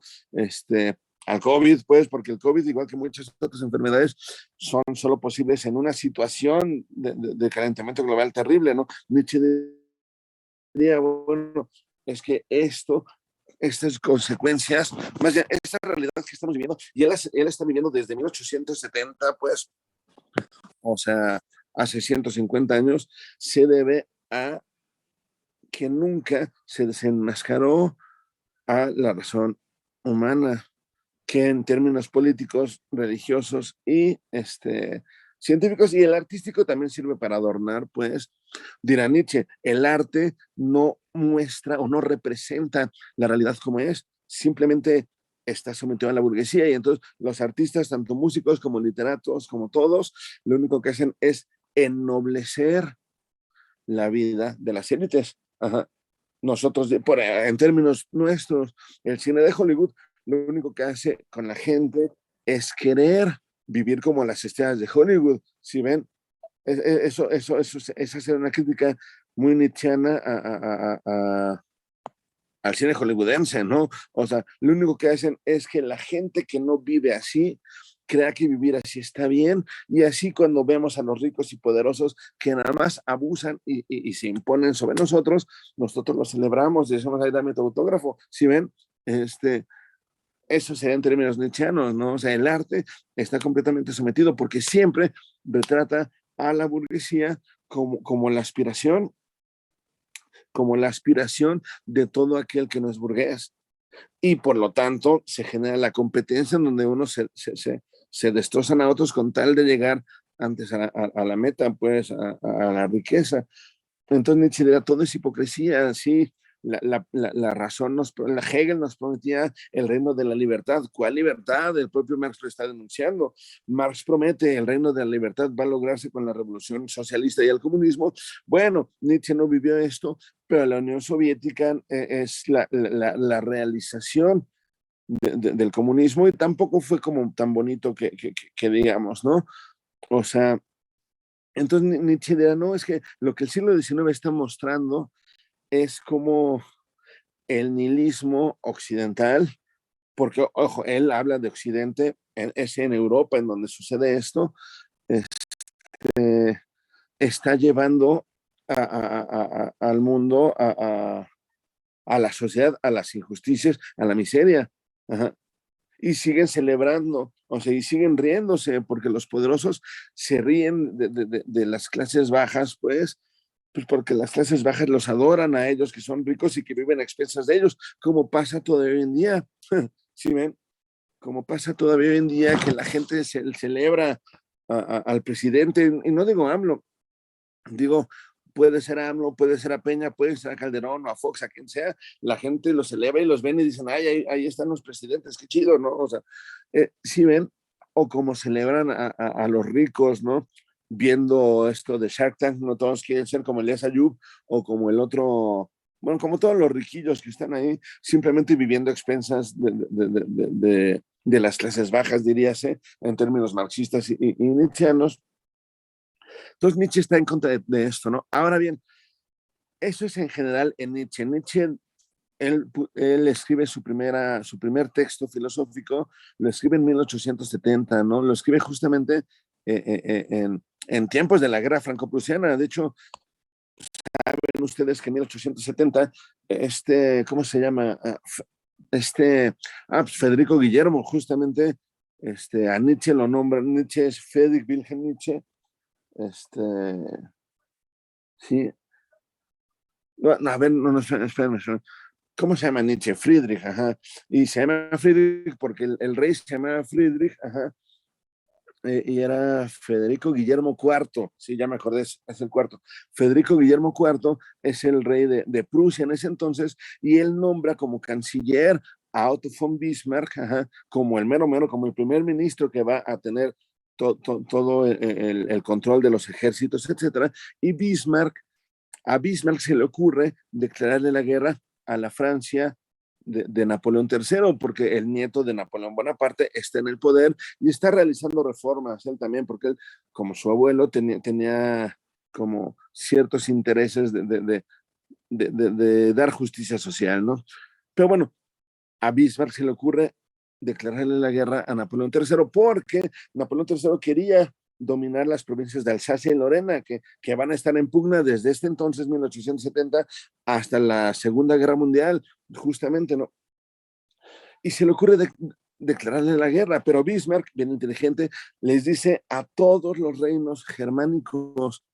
al COVID, pues, porque el COVID, igual que muchas otras enfermedades, son solo posibles en una situación de calentamiento global terrible, ¿no? Nietzsche diría, bueno, es que estas consecuencias, más bien, esta realidad que estamos viviendo, y él está viviendo desde 1870, pues, o sea, hace 150 años, se debe a que nunca se desenmascaró a la razón humana, que en términos políticos, religiosos y científicos y el artístico también sirve para adornar, pues, dirá Nietzsche, el arte no muestra o no representa la realidad como es, simplemente está sometido a la burguesía y entonces los artistas, tanto músicos como literatos, como todos, lo único que hacen es ennoblecer la vida de las élites. Ajá. Nosotros, en términos nuestros, el cine de Hollywood, lo único que hace con la gente es querer vivir como las estrellas de Hollywood. Si ven, eso es hacer una crítica muy nietzscheana al cine hollywoodense, ¿no? O sea, lo único que hacen es que la gente que no vive así crea que vivir así está bien, y así cuando vemos a los ricos y poderosos que nada más abusan y se imponen sobre nosotros lo celebramos y decimos, ay, dame tu autógrafo, ¿sí ven? Eso sería en términos nietzscheanos, ¿no? O sea, el arte está completamente sometido porque siempre retrata a la burguesía como la aspiración de todo aquel que no es burgués. Y por lo tanto se genera la competencia en donde uno se destrozan a otros con tal de llegar antes a la meta, pues a la riqueza. Entonces Nietzsche dirá, todo es hipocresía, sí. La razón la Hegel nos prometía el reino de la libertad. ¿Cuál libertad? El propio Marx lo está denunciando. Marx promete el reino de la libertad va a lograrse con la revolución socialista y el comunismo. Bueno, Nietzsche no vivió esto, pero la Unión Soviética es la realización del comunismo y tampoco fue como tan bonito que digamos, ¿no? O sea, entonces Nietzsche dirá, no, es que lo que el siglo XIX está mostrando es como el nihilismo occidental, porque, ojo, él habla de Occidente, es en Europa en donde sucede esto, está llevando al mundo, a la sociedad, a las injusticias, a la miseria. Ajá. Y siguen celebrando, o sea, y siguen riéndose, porque los poderosos se ríen de las clases bajas, pues porque las clases bajas los adoran a ellos, que son ricos y que viven a expensas de ellos, como pasa todavía hoy en día. ¿Sí ven? Como pasa todavía hoy en día que la gente celebra al presidente, y no digo AMLO, digo, puede ser AMLO, puede ser a Peña, puede ser a Calderón o a Fox, a quien sea, la gente los celebra y los ven y dicen, ay, ahí están los presidentes, qué chido, ¿no? O sea, ¿sí ven? O como celebran a los ricos, ¿no? viendo esto de Shark Tank, no todos quieren ser como Elías Ayub o como el otro, bueno, como todos los riquillos que están ahí, simplemente viviendo a expensas de las clases bajas, diríase, en términos marxistas y nietzscheanos. Entonces Nietzsche está en contra de esto, ¿no? Ahora bien, eso es en general en Nietzsche. Nietzsche, él escribe su primer texto filosófico, lo escribe en 1870, ¿no? Lo escribe justamente en tiempos de la guerra franco-prusiana. De hecho, saben ustedes que en 1870, ¿cómo se llama? Pues Federico Guillermo, justamente, a Nietzsche lo nombra. Nietzsche es Friedrich Wilhelm Nietzsche. Sí. No, a ver, no, espérame. ¿Cómo se llama Nietzsche? Friedrich, ajá. Y se llama Friedrich porque el rey se llama Friedrich, ajá. Y era Federico Guillermo IV, sí, ya me acordé, es el cuarto. Federico Guillermo IV es el rey de Prusia en ese entonces, y él nombra como canciller a Otto von Bismarck, ajá, como el mero mero, como el primer ministro que va a tener todo el control de los ejércitos, etcétera. Y a Bismarck se le ocurre declararle la guerra a la Francia de Napoleón III, porque el nieto de Napoleón Bonaparte está en el poder y está realizando reformas, él también, porque él, como su abuelo, tenía como ciertos intereses de dar justicia social, ¿no? Pero bueno, a Bismarck se le ocurre declararle la guerra a Napoleón III porque Napoleón III quería dominar las provincias de Alsacia y Lorena, que van a estar en pugna desde este entonces, 1870, hasta la Segunda Guerra Mundial, justamente, ¿no? Y se le ocurre declararle la guerra, pero Bismarck, bien inteligente, les dice a todos los reinos germánicos,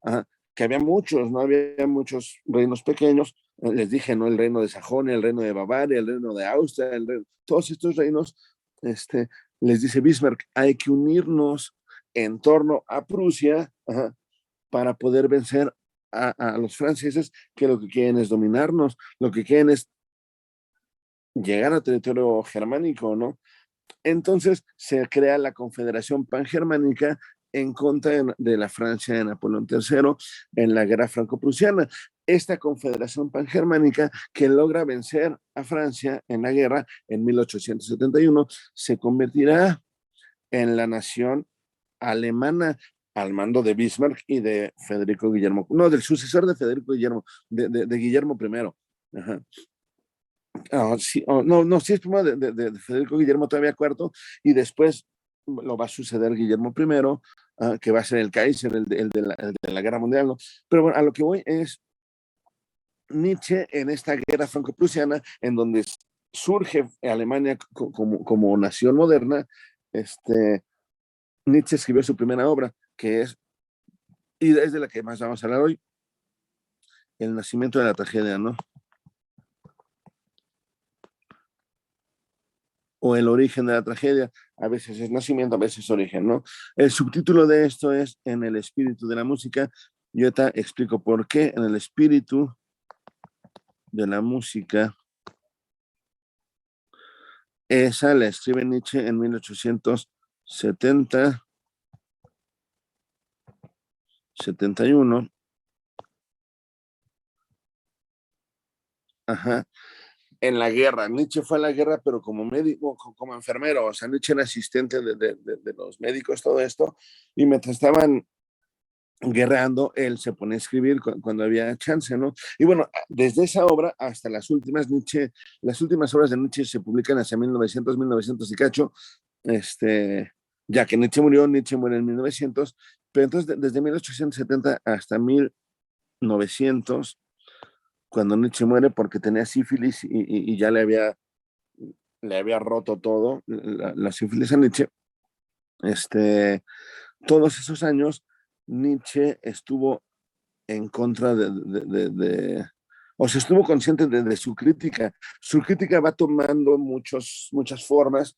que había muchos, no había muchos reinos pequeños, les dije, ¿no? El reino de Sajonia, el reino de Bavaria, el reino de Austria, todos estos reinos, les dice Bismarck, hay que unirnos en torno a Prusia, para poder vencer a los franceses, que lo que quieren es dominarnos, lo que quieren es llegar a territorio germánico, ¿no? Entonces se crea la Confederación Pangermánica en contra de la Francia de Napoleón III en la guerra franco-prusiana. Esta Confederación Pangermánica, que logra vencer a Francia en la guerra en 1871, se convertirá en la nación alemana al mando de Bismarck y de Federico Guillermo, no, del sucesor de Federico Guillermo, de Guillermo I. Ajá. Sí, no, sí es primero de Federico Guillermo todavía cuarto, y después lo va a suceder Guillermo I, que va a ser el Kaiser, el de la Guerra Mundial, ¿no? Pero bueno, a lo que voy es Nietzsche en esta guerra franco-prusiana, en donde surge Alemania como nación moderna. Nietzsche escribió su primera obra, que es, y es de la que más vamos a hablar hoy, El nacimiento de la tragedia, ¿no? O el origen de la tragedia, a veces es nacimiento, a veces es origen, ¿no? El subtítulo de esto es En el espíritu de la música. Yo te explico por qué en el espíritu de la música. Esa la escribe Nietzsche en 1870, 71. Ajá. En la guerra. Nietzsche fue a la guerra, pero como médico, como enfermero. O sea, Nietzsche era asistente de los médicos, todo esto. Y mientras estaban guerreando, él se pone a escribir cuando había chance, ¿no? Y bueno, desde esa obra hasta las últimas obras de Nietzsche se publican hacia 1900, 1900 y cacho, ya que Nietzsche muere en 1900, pero entonces desde 1870 hasta 1900, cuando Nietzsche muere porque tenía sífilis y ya le había roto todo, la sífilis a Nietzsche, todos esos años Nietzsche estuvo en contra o sea, estuvo consciente de su crítica. Su crítica va tomando muchas formas,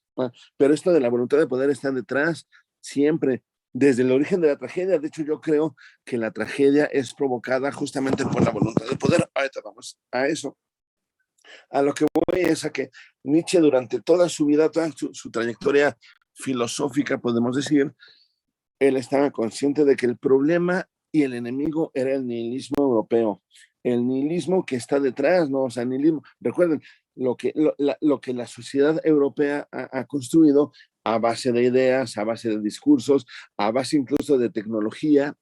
pero esto de la voluntad de poder está detrás siempre, desde el origen de la tragedia. De hecho, yo creo que la tragedia es provocada justamente por la voluntad de poder. Ahorita vamos a eso. A lo que voy es a que Nietzsche durante toda su vida, toda su trayectoria filosófica, podemos decir, él estaba consciente de que el problema y el enemigo era el nihilismo europeo, el nihilismo que está detrás, ¿no? O sea, nihilismo, recuerden, lo que la sociedad europea ha construido a base de ideas, a base de discursos, a base incluso de tecnología,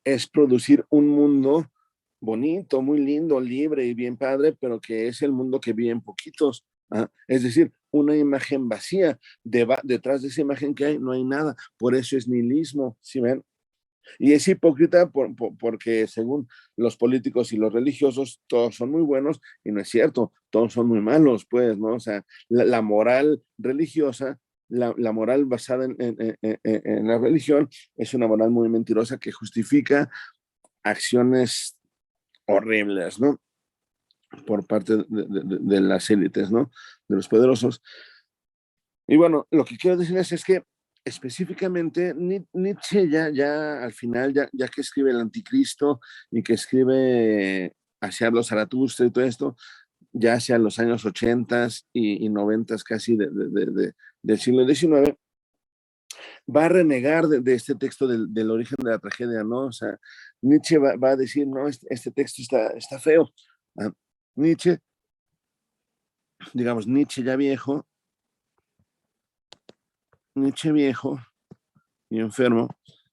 es producir un mundo bonito, muy lindo, libre y bien padre, pero que es el mundo que viven poquitos. Es decir, una imagen vacía. Detrás de esa imagen que hay, no hay nada. Por eso es nihilismo, ¿sí ven? Y es hipócrita porque según los políticos y los religiosos, todos son muy buenos y no es cierto, todos son muy malos, pues, ¿no? O sea, la moral religiosa, la moral basada en la religión es una moral muy mentirosa que justifica acciones horribles, ¿no? Por parte de las élites, ¿no? De los poderosos. Y bueno, lo que quiero decirles es que específicamente Nietzsche ya al final, ya que escribe el Anticristo y que escribe hacia los Zaratustra y todo esto, ya hacia los años 80 y 90 casi del siglo XIX, va a renegar de este texto del origen de la tragedia, ¿no? O sea, Nietzsche va a decir, no, este texto está feo. Nietzsche, digamos, Nietzsche viejo y enfermo,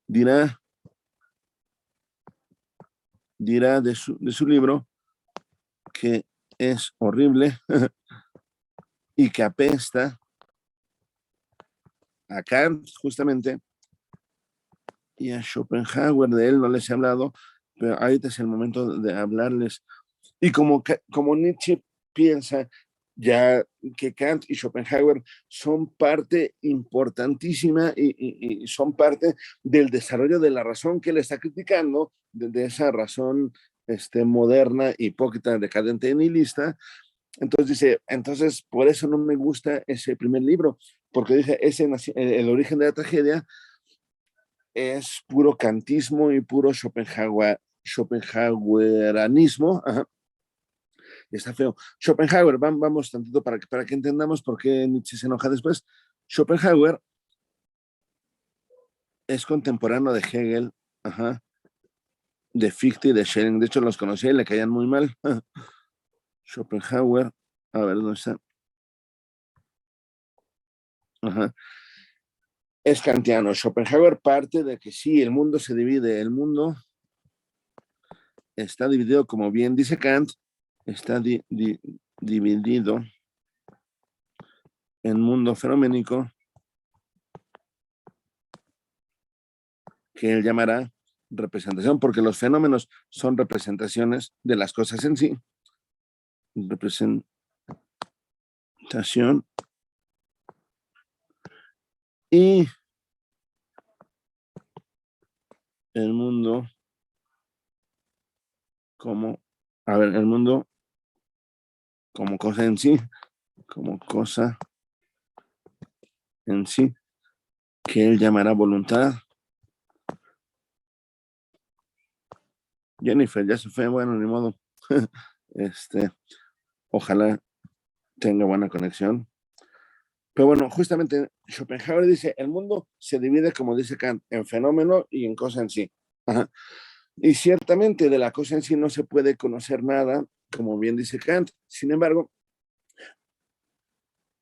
dirá, dirá de su libro que es horrible y que apesta a Kant justamente y a Schopenhauer. De él no les he hablado, pero ahorita es el momento de hablarles. Y como Nietzsche piensa ya que Kant y Schopenhauer son parte importantísima y son parte del desarrollo de la razón que él está criticando, de esa razón moderna, hipócrita, decadente y nihilista. Entonces dice, entonces por eso no me gusta ese primer libro, porque dice, el origen de la tragedia es puro kantismo y puro Schopenhaueranismo. Ajá. Está feo. Schopenhauer, vamos tantito para que entendamos por qué Nietzsche se enoja después. Schopenhauer es contemporáneo de Hegel, ajá, de Fichte y de Schelling. De hecho, los conocía y le caían muy mal. Schopenhauer, a ver, ¿dónde está? Ajá. Es kantiano. Schopenhauer parte de que sí, el mundo se divide. El mundo está dividido, como bien dice Kant, está dividido en mundo fenoménico, que él llamará representación, porque los fenómenos son representaciones de las cosas en sí. Representación y el mundo como, a ver, el mundo como cosa en sí, como cosa en sí, que él llamará voluntad. Jennifer ya se fue, bueno, ni modo. Ojalá tenga buena conexión. Pero bueno, justamente Schopenhauer dice, el mundo se divide, como dice Kant, en fenómeno y en cosa en sí. Ajá. Y ciertamente de la cosa en sí no se puede conocer nada, como bien dice Kant. Sin embargo,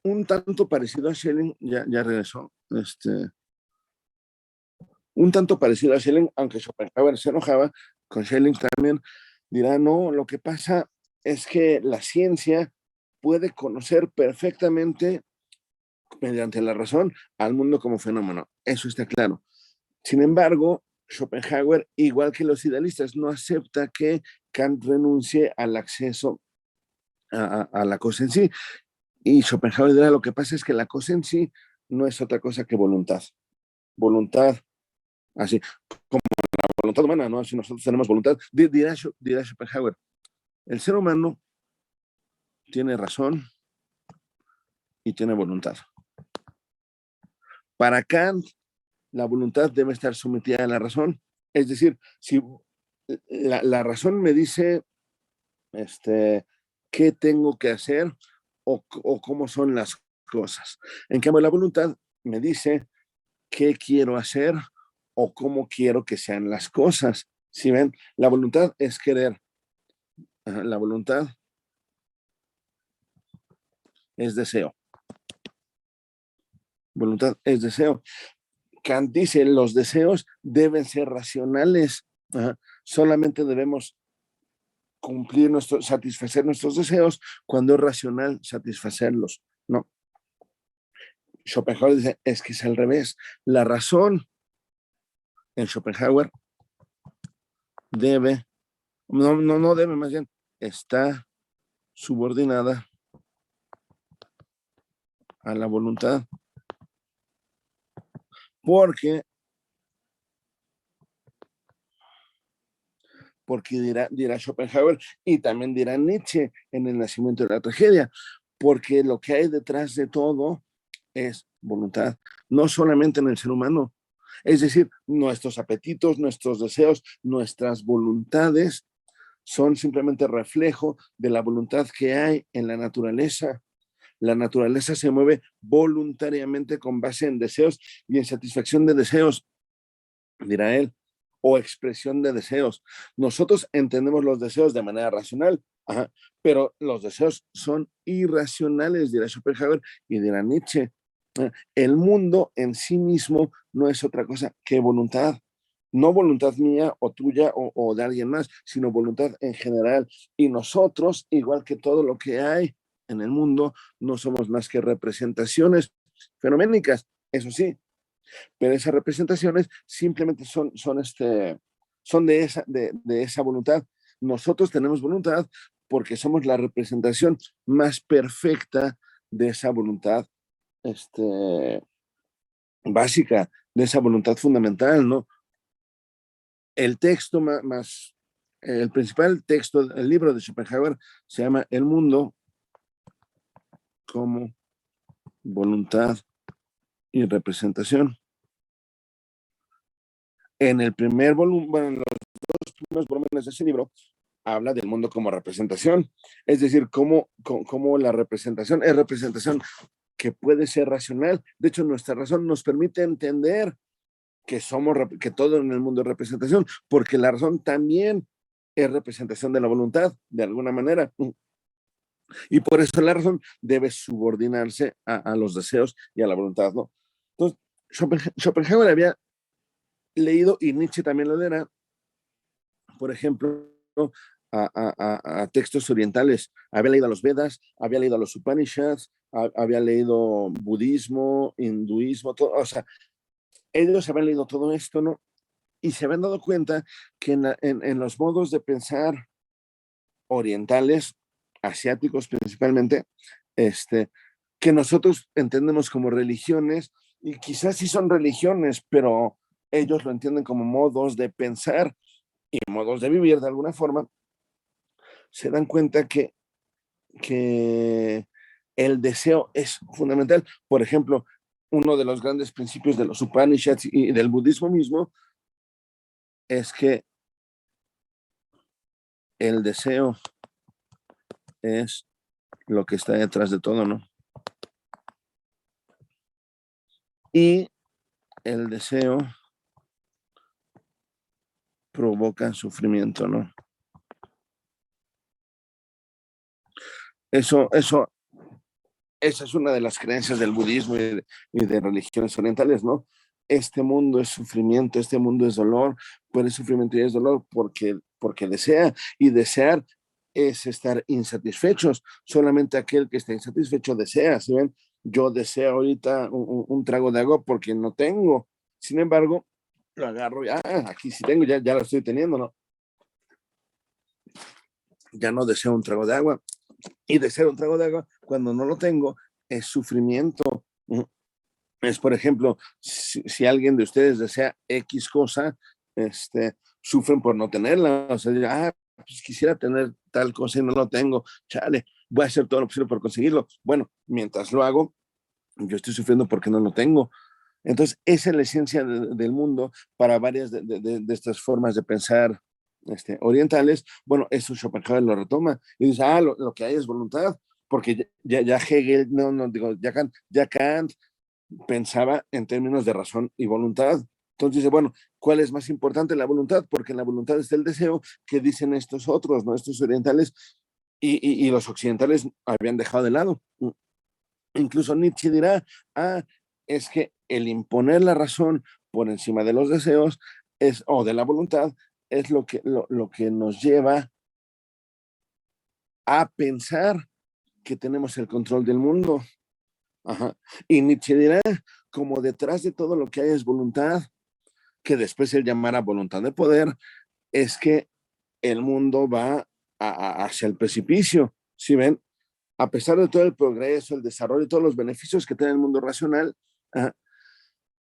un tanto parecido a Schelling, ya regresó, un tanto parecido a Schelling, aunque Schopenhauer se enojaba, con Schelling también dirá, no, lo que pasa es que la ciencia puede conocer perfectamente mediante la razón al mundo como fenómeno. Eso está claro. Sin embargo, Schopenhauer, igual que los idealistas, no acepta que Kant renuncie al acceso a la cosa en sí. Y Schopenhauer dirá, lo que pasa es que la cosa en sí no es otra cosa que voluntad. Voluntad, así como la voluntad humana, ¿no? Si nosotros tenemos voluntad, dirá Schopenhauer, el ser humano tiene razón y tiene voluntad. Para Kant, la voluntad debe estar sometida a la razón. Es decir, si la razón me dice qué tengo que hacer o cómo son las cosas. En cambio, la voluntad me dice qué quiero hacer o cómo quiero que sean las cosas. ¿Sí ven? La voluntad es querer. La voluntad es deseo. Voluntad es deseo. Kant dice, los deseos deben ser racionales. Solamente debemos satisfacer nuestros deseos cuando es racional satisfacerlos. No. Schopenhauer dice, es que es al revés. La razón en Schopenhauer no debe, más bien, está subordinada a la voluntad. Porque dirá Schopenhauer y también dirá Nietzsche en El nacimiento de la tragedia, porque lo que hay detrás de todo es voluntad, no solamente en el ser humano, es decir, nuestros apetitos, nuestros deseos, nuestras voluntades son simplemente reflejo de la voluntad que hay en la naturaleza. La naturaleza se mueve voluntariamente con base en deseos y en satisfacción de deseos, dirá él, o expresión de deseos. Nosotros entendemos los deseos de manera racional, pero los deseos son irracionales, dirá Schopenhauer y dirá Nietzsche. El mundo en sí mismo no es otra cosa que voluntad. No voluntad mía o tuya o de alguien más, sino voluntad en general. Y nosotros, igual que todo lo que hay en el mundo, no somos más que representaciones fenoménicas, eso sí, pero esas representaciones simplemente son de esa voluntad. Nosotros tenemos voluntad porque somos la representación más perfecta de esa voluntad básica, de esa voluntad fundamental, ¿no? El texto el principal texto, el libro de Schopenhauer se llama El mundo como voluntad y representación. En el primer volumen, bueno, en los dos primeros volúmenes de ese libro, habla del mundo como representación, es decir, cómo la representación es representación que puede ser racional. De hecho, nuestra razón nos permite entender que todo en el mundo es representación, porque la razón también es representación de la voluntad, de alguna manera. Y por eso la razón debe subordinarse a los deseos y a la voluntad, ¿no? Entonces, Schopenhauer había leído, y Nietzsche también lo leerá, por ejemplo, a textos orientales. Había leído a los Vedas, había leído a los Upanishads, había leído budismo, hinduismo, todo, o sea, ellos habían leído todo esto, ¿no? Y se habían dado cuenta que en los modos de pensar orientales, asiáticos principalmente, que nosotros entendemos como religiones, y quizás sí son religiones, pero ellos lo entienden como modos de pensar y modos de vivir de alguna forma, se dan cuenta que el deseo es fundamental. Por ejemplo, uno de los grandes principios de los Upanishads y del budismo mismo es que el deseo es lo que está detrás de todo, ¿no? Y el deseo provoca sufrimiento, ¿no? Esa es una de las creencias del budismo y de religiones orientales, ¿no? Este mundo es sufrimiento, este mundo es dolor, pues es sufrimiento y es dolor porque desea, y desear es estar insatisfechos. Solamente aquel que está insatisfecho desea, ¿sí ven? Yo deseo ahorita un trago de agua porque no tengo. Sin embargo, lo agarro y aquí sí tengo, ya lo estoy teniendo, ¿no? Ya no deseo un trago de agua. Y deseo un trago de agua cuando no lo tengo es sufrimiento. Es, por ejemplo, si alguien de ustedes desea X cosa, sufren por no tenerla. O sea, pues quisiera tener tal cosa y no lo tengo. Chale, voy a hacer todo lo posible por conseguirlo. Bueno, mientras lo hago, yo estoy sufriendo porque no lo tengo. Entonces, esa es la esencia del mundo para varias de estas formas de pensar orientales. Bueno, eso Schopenhauer lo retoma y dice, lo que hay es voluntad, porque ya Hegel, no, digo, ya Kant pensaba en términos de razón y voluntad. Entonces dice, bueno, ¿cuál es más importante? La voluntad, porque en la voluntad está el deseo que dicen estos otros, ¿no? Estos orientales y los occidentales habían dejado de lado. Incluso Nietzsche dirá, es que el imponer la razón por encima de los deseos o de la voluntad es lo que nos lleva a pensar que tenemos el control del mundo. Ajá. Y Nietzsche dirá, como detrás de todo lo que hay es voluntad, que después él llamara voluntad de poder, es que el mundo va hacia el precipicio. ¿Sí ven? A pesar de todo el progreso, el desarrollo y todos los beneficios que tiene el mundo racional,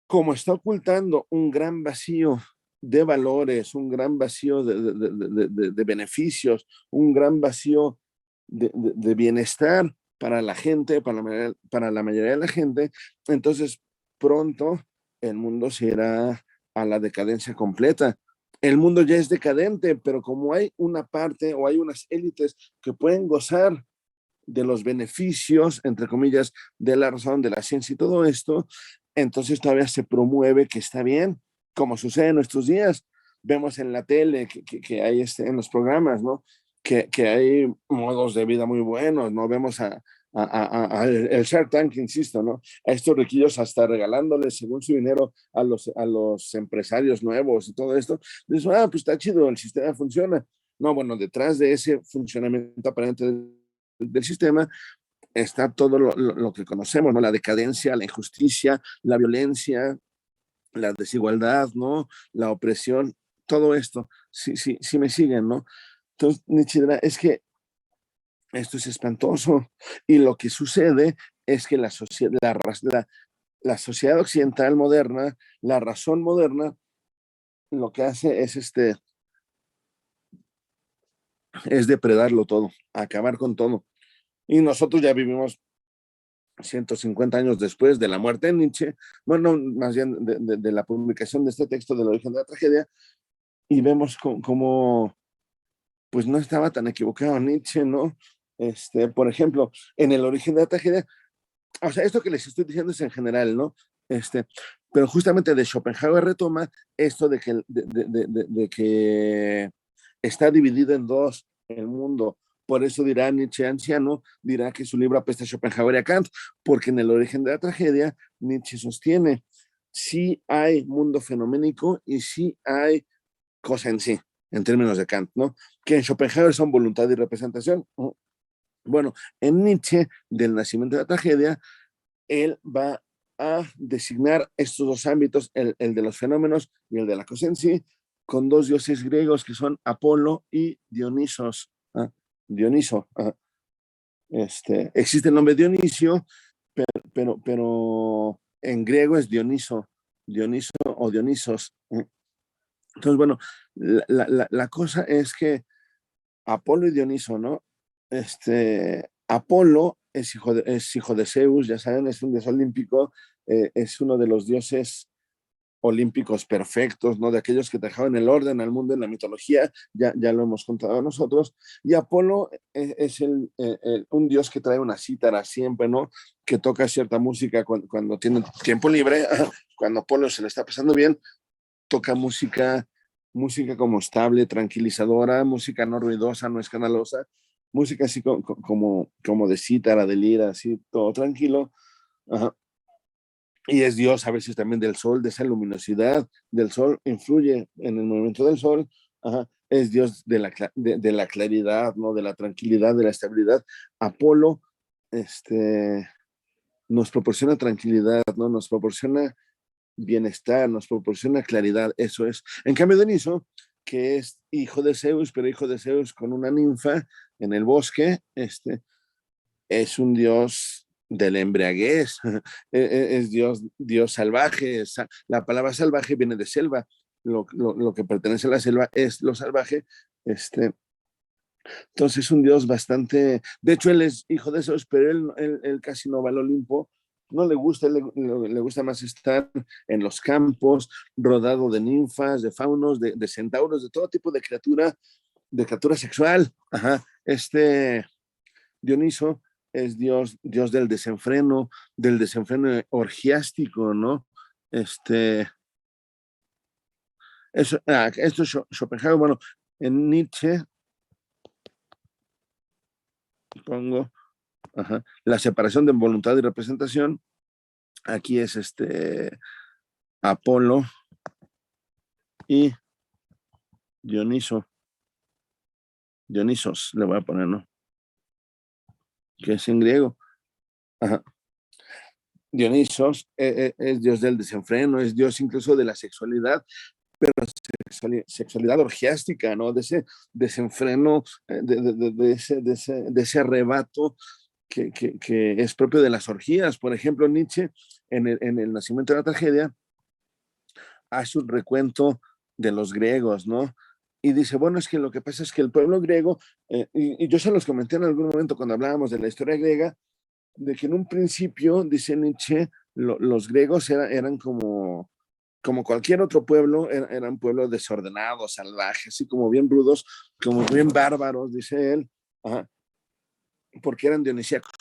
como está ocultando un gran vacío de valores, un gran vacío de beneficios, un gran vacío de bienestar para la gente, para la mayoría de la gente, entonces pronto el mundo se irá a la decadencia completa. El mundo ya es decadente, pero como hay una parte o hay unas élites que pueden gozar de los beneficios, entre comillas, de la razón, de la ciencia y todo esto, entonces todavía se promueve que está bien, como sucede en nuestros días. Vemos en la tele que hay en los programas, ¿no? Que hay modos de vida muy buenos, ¿no? Vemos el Shark Tank, insisto, ¿no? A estos riquillos hasta regalándoles según su dinero a los empresarios nuevos y todo esto. Dices, pues está chido, el sistema funciona. No, bueno, detrás de ese funcionamiento aparente del sistema está todo lo que conocemos, ¿no? La decadencia, la injusticia, la violencia, la desigualdad, ¿no? La opresión, todo esto, sí me siguen, ¿no? Entonces, Nietzsche dirá, es que esto es espantoso y lo que sucede es que la sociedad occidental moderna, la razón moderna, lo que hace es depredarlo todo, acabar con todo. Y nosotros ya vivimos 150 años después de la muerte de Nietzsche, bueno, más bien de la publicación de este texto del origen de la tragedia, y vemos cómo pues no estaba tan equivocado Nietzsche, ¿no? Por ejemplo, en el origen de la tragedia, o sea, esto que les estoy diciendo es en general, ¿no? Pero justamente de Schopenhauer retoma esto de que está dividido en dos el mundo. Por eso dirá Nietzsche anciano, dirá que su libro apesta a Schopenhauer y a Kant, porque en el origen de la tragedia Nietzsche sostiene, sí hay mundo fenoménico y sí hay cosa en sí, en términos de Kant, ¿no? Que en Schopenhauer son voluntad y representación. Bueno, en Nietzsche, del nacimiento de la tragedia, él va a designar estos dos ámbitos, el de los fenómenos y el de la cosa en sí, con dos dioses griegos que son Apolo y Dionisos. Dioniso. Existe el nombre Dionisio, pero en griego es Dioniso, Dioniso o Dionisos. Entonces, bueno, la cosa es que Apolo y Dioniso, ¿no? Apolo es hijo de Zeus, ya saben, es un dios olímpico, es uno de los dioses olímpicos perfectos, ¿no? De aquellos que dejaban el orden al mundo en la mitología, ya lo hemos contado nosotros. Y Apolo es un dios que trae una cítara siempre, ¿no? Que toca cierta música cuando tiene tiempo libre, cuando Apolo se le está pasando bien, toca música como estable, tranquilizadora, música no ruidosa, no escandalosa, música así como de cítara, de lira, así, todo tranquilo. Ajá. Y es Dios a veces también del sol, de esa luminosidad del sol, influye en el movimiento del sol. Ajá. Es Dios de la claridad, ¿no? De la tranquilidad, de la estabilidad. Apolo nos proporciona tranquilidad, ¿no? Nos proporciona bienestar, nos proporciona claridad, eso es. En cambio, Deniso, que es hijo de Zeus, pero hijo de Zeus con una ninfa en el bosque, es un dios de la embriaguez, es Dios salvaje, la palabra salvaje viene de selva, lo que pertenece a la selva es lo salvaje, entonces es un dios bastante, de hecho él es hijo de Zeus, pero él casi no va al Olimpo, no le gusta, le gusta más estar en los campos, rodado de ninfas, de faunos, de centauros, de todo tipo de criatura sexual. Ajá. Dioniso es Dios del desenfreno orgiástico, ¿no? Esto es Schopenhauer. Bueno, en Nietzsche pongo la separación de voluntad y representación. Aquí es Apolo y Dionisos, le voy a poner, ¿no? Que es en griego. Ajá. Dionisos es Dios del desenfreno, es Dios incluso de la sexualidad, pero sexualidad orgiástica, ¿no? De ese desenfreno, de ese arrebato que es propio de las orgías. Por ejemplo, Nietzsche, en el Nacimiento de la Tragedia, hace un recuento de los griegos, ¿no? Y dice, bueno, es que lo que pasa es que el pueblo griego, y yo se los comenté en algún momento cuando hablábamos de la historia griega, de que en un principio, dice Nietzsche, los griegos eran como cualquier otro pueblo, eran pueblos desordenados, salvajes, así como bien rudos, como bien bárbaros, dice él, porque eran dionisíacos.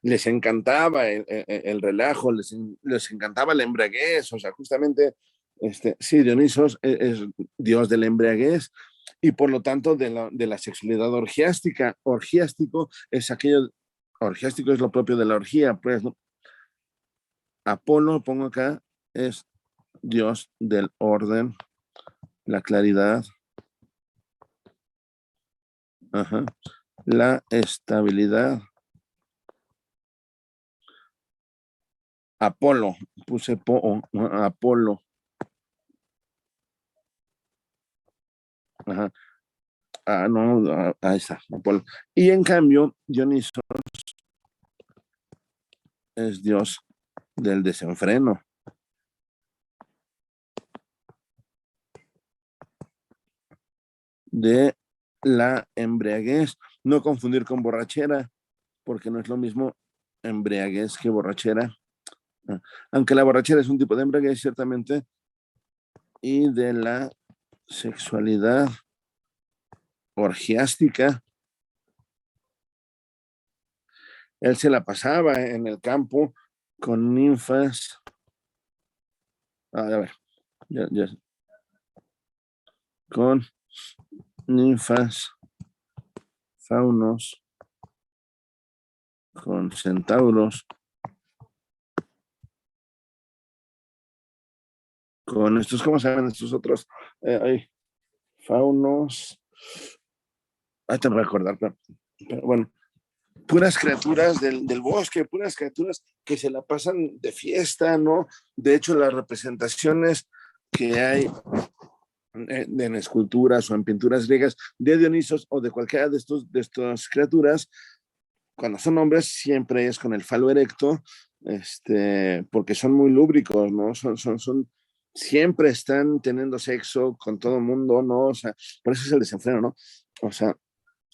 Les encantaba el relajo, les encantaba la embriaguez, o sea, justamente, sí, Dionisos es dios de la embriaguez y por lo tanto de la sexualidad orgiástica. Orgiástico es lo propio de la orgía, pues, ¿no? Apolo, pongo acá, es dios del orden, la claridad, la estabilidad. Apolo, puse Apolo. No, ahí está, Apolo. Y en cambio, Dioniso es dios del desenfreno. De la embriaguez. No confundir con borrachera, porque no es lo mismo embriaguez que borrachera. Aunque la borrachera es un tipo de embriaguez, ciertamente, y de la sexualidad orgiástica. Él se la pasaba en el campo con ninfas. A ver, ya. Con ninfas, faunos, con centauros, con estos, ¿cómo se llaman estos otros? Faunos. Ahí te voy a acordar, pero bueno, puras criaturas del bosque, puras criaturas que se la pasan de fiesta, ¿no? De hecho, las representaciones que hay en esculturas o en pinturas griegas de Dionisos o de cualquiera de estas criaturas, cuando son hombres, siempre es con el falo erecto, porque son muy lúbricos, ¿no? Siempre están teniendo sexo con todo el mundo, ¿no? O sea, por eso es el desenfreno, ¿no? O sea,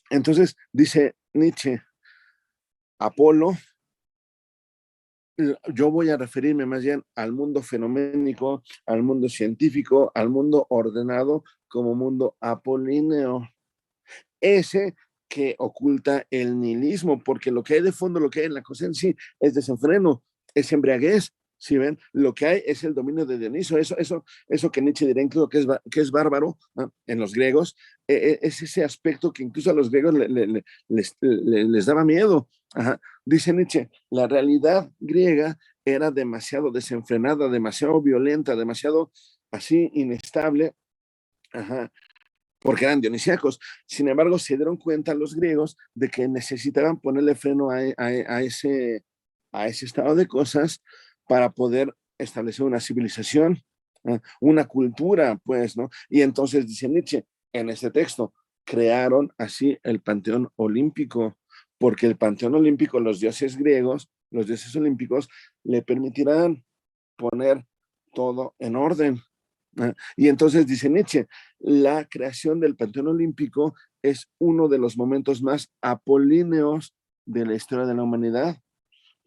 entonces dice Nietzsche, Apolo, yo voy a referirme más bien al mundo fenoménico, al mundo científico, al mundo ordenado como mundo apolíneo. Ese que oculta el nihilismo, porque lo que hay de fondo, lo que hay en la cosa en sí, es desenfreno, es embriaguez. Si ven, lo que hay es el dominio de Dioniso, eso que Nietzsche diría incluso que es bárbaro, ¿no? En los griegos, es ese aspecto que incluso a los griegos les daba miedo. Dice Nietzsche, la realidad griega era demasiado desenfrenada, demasiado violenta, demasiado así inestable, porque eran dionisíacos. Sin embargo, se dieron cuenta los griegos de que necesitaban ponerle freno a ese estado de cosas para poder establecer una civilización, una cultura, pues, ¿no? Y entonces, dice Nietzsche, en este texto, crearon así el panteón olímpico, porque el panteón olímpico, los dioses griegos, los dioses olímpicos, le permitirán poner todo en orden. Y entonces dice Nietzsche, la creación del Panteón Olímpico es uno de los momentos más apolíneos de la historia de la humanidad,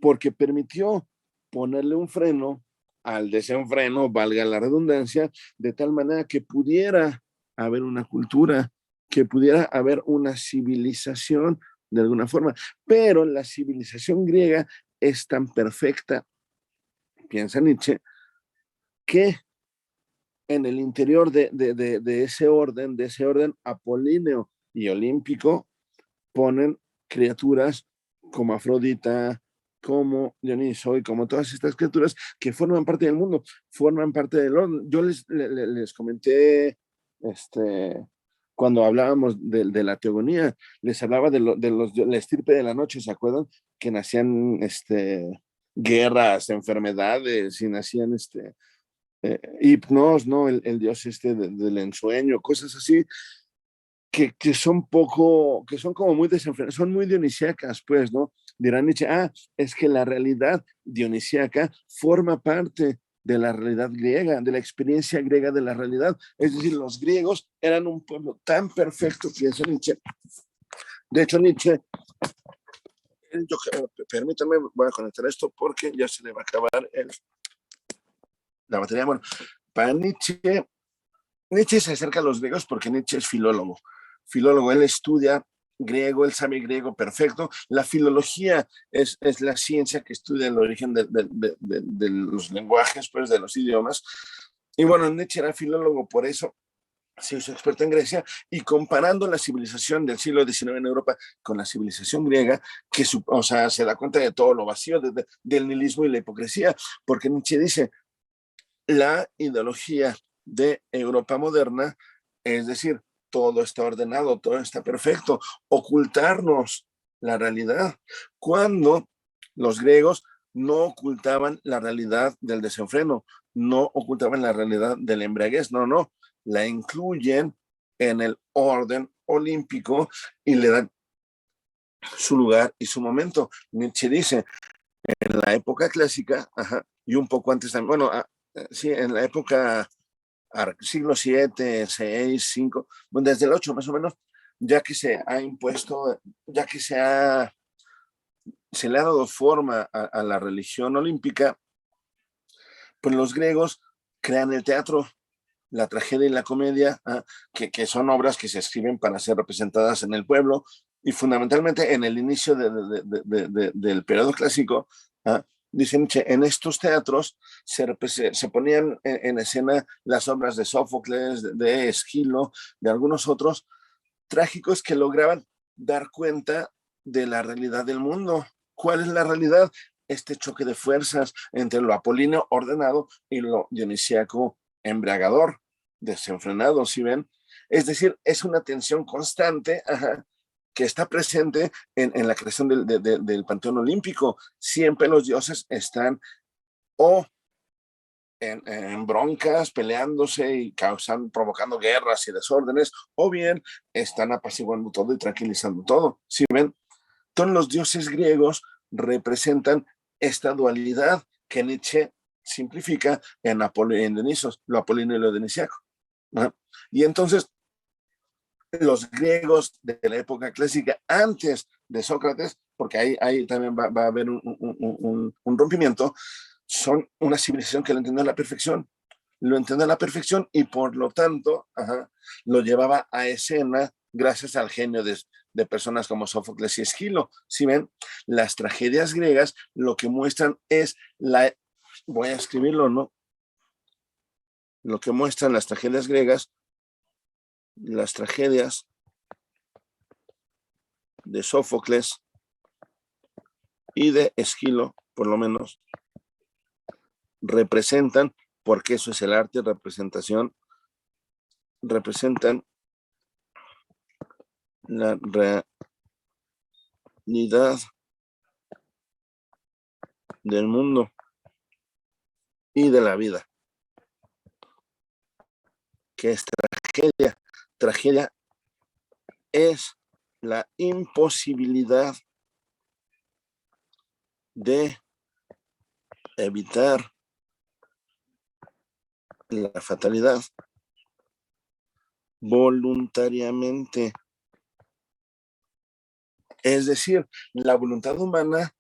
porque permitió ponerle un freno al desenfreno, valga la redundancia, de tal manera que pudiera haber una cultura, que pudiera haber una civilización de alguna forma. Pero la civilización griega es tan perfecta, piensa Nietzsche, que en el interior de ese orden apolíneo y olímpico, ponen criaturas como Afrodita, como Dioniso y como todas estas criaturas que forman parte del mundo, forman parte del orden. Yo les comenté, cuando hablábamos de la teogonía, les hablaba de la estirpe de la noche, ¿se acuerdan? Que nacían guerras, enfermedades y nacían hipnos, ¿no? El dios del ensueño, cosas así que son como muy desenfrenadas, son muy dionisíacas, pues, ¿no? Dirán Nietzsche, es que la realidad dionisíaca forma parte de la realidad griega, de la experiencia griega de la realidad. Es decir, los griegos eran un pueblo tan perfecto, piensa Nietzsche. De hecho, Nietzsche, permítame, voy a conectar esto porque ya se le va a acabar la batería. Bueno, para Nietzsche se acerca a los griegos porque Nietzsche es filólogo. Él estudia griego, él sabe griego perfecto. La filología es la ciencia que estudia el origen de los lenguajes, pues, de los idiomas. Y bueno, Nietzsche era filólogo, por eso se hizo experto en Grecia, y comparando la civilización del siglo XIX en Europa con la civilización griega, se da cuenta de todo lo vacío, del nihilismo y la hipocresía, porque Nietzsche dice, la ideología de Europa moderna, es decir, todo está ordenado, todo está perfecto, ocultarnos la realidad, cuando los griegos no ocultaban la realidad del desenfreno, no ocultaban la realidad de la embriaguez, no, la incluyen en el orden olímpico y le dan su lugar y su momento. Nietzsche dice, en la época clásica, y un poco antes también, bueno, sí, en la época siglo 7, 6, 5, bueno, desde el 8 más o menos, ya que se ha impuesto, ya que se le ha dado forma a la religión olímpica, pues los griegos crean el teatro, la tragedia y la comedia, que son obras que se escriben para ser representadas en el pueblo, y fundamentalmente en el inicio del periodo clásico, dicen que en estos teatros se ponían en escena las obras de Sófocles, de Esquilo, de algunos otros trágicos que lograban dar cuenta de la realidad del mundo. ¿Cuál es la realidad? Este choque de fuerzas entre lo apolíneo ordenado y lo dionisíaco embriagador, desenfrenado, ¿sí ven? Es decir, es una tensión constante, que está presente en la creación del panteón olímpico. Siempre los dioses están o en broncas, peleándose y provocando guerras y desórdenes, o bien están apaciguando todo y tranquilizando todo. ¿Sí ven? Todos los dioses griegos representan esta dualidad que Nietzsche simplifica en Dionisos, lo apolíneo y lo dionisiaco, ¿no? Y entonces los griegos de la época clásica, antes de Sócrates, porque ahí también va a haber un rompimiento, son una civilización que lo entendió a la perfección. Lo entendió a la perfección y por lo tanto lo llevaba a escena gracias al genio de personas como Sófocles y Esquilo. Si ven, las tragedias griegas lo que muestran es voy a escribirlo, ¿no? Lo que muestran las tragedias griegas, las tragedias de Sófocles y de Esquilo, por lo menos, representan, porque eso es el arte, representación, representan la realidad del mundo y de la vida. ¿Qué es tragedia? Tragedia es la imposibilidad de evitar la fatalidad voluntariamente. Es decir, la voluntad humana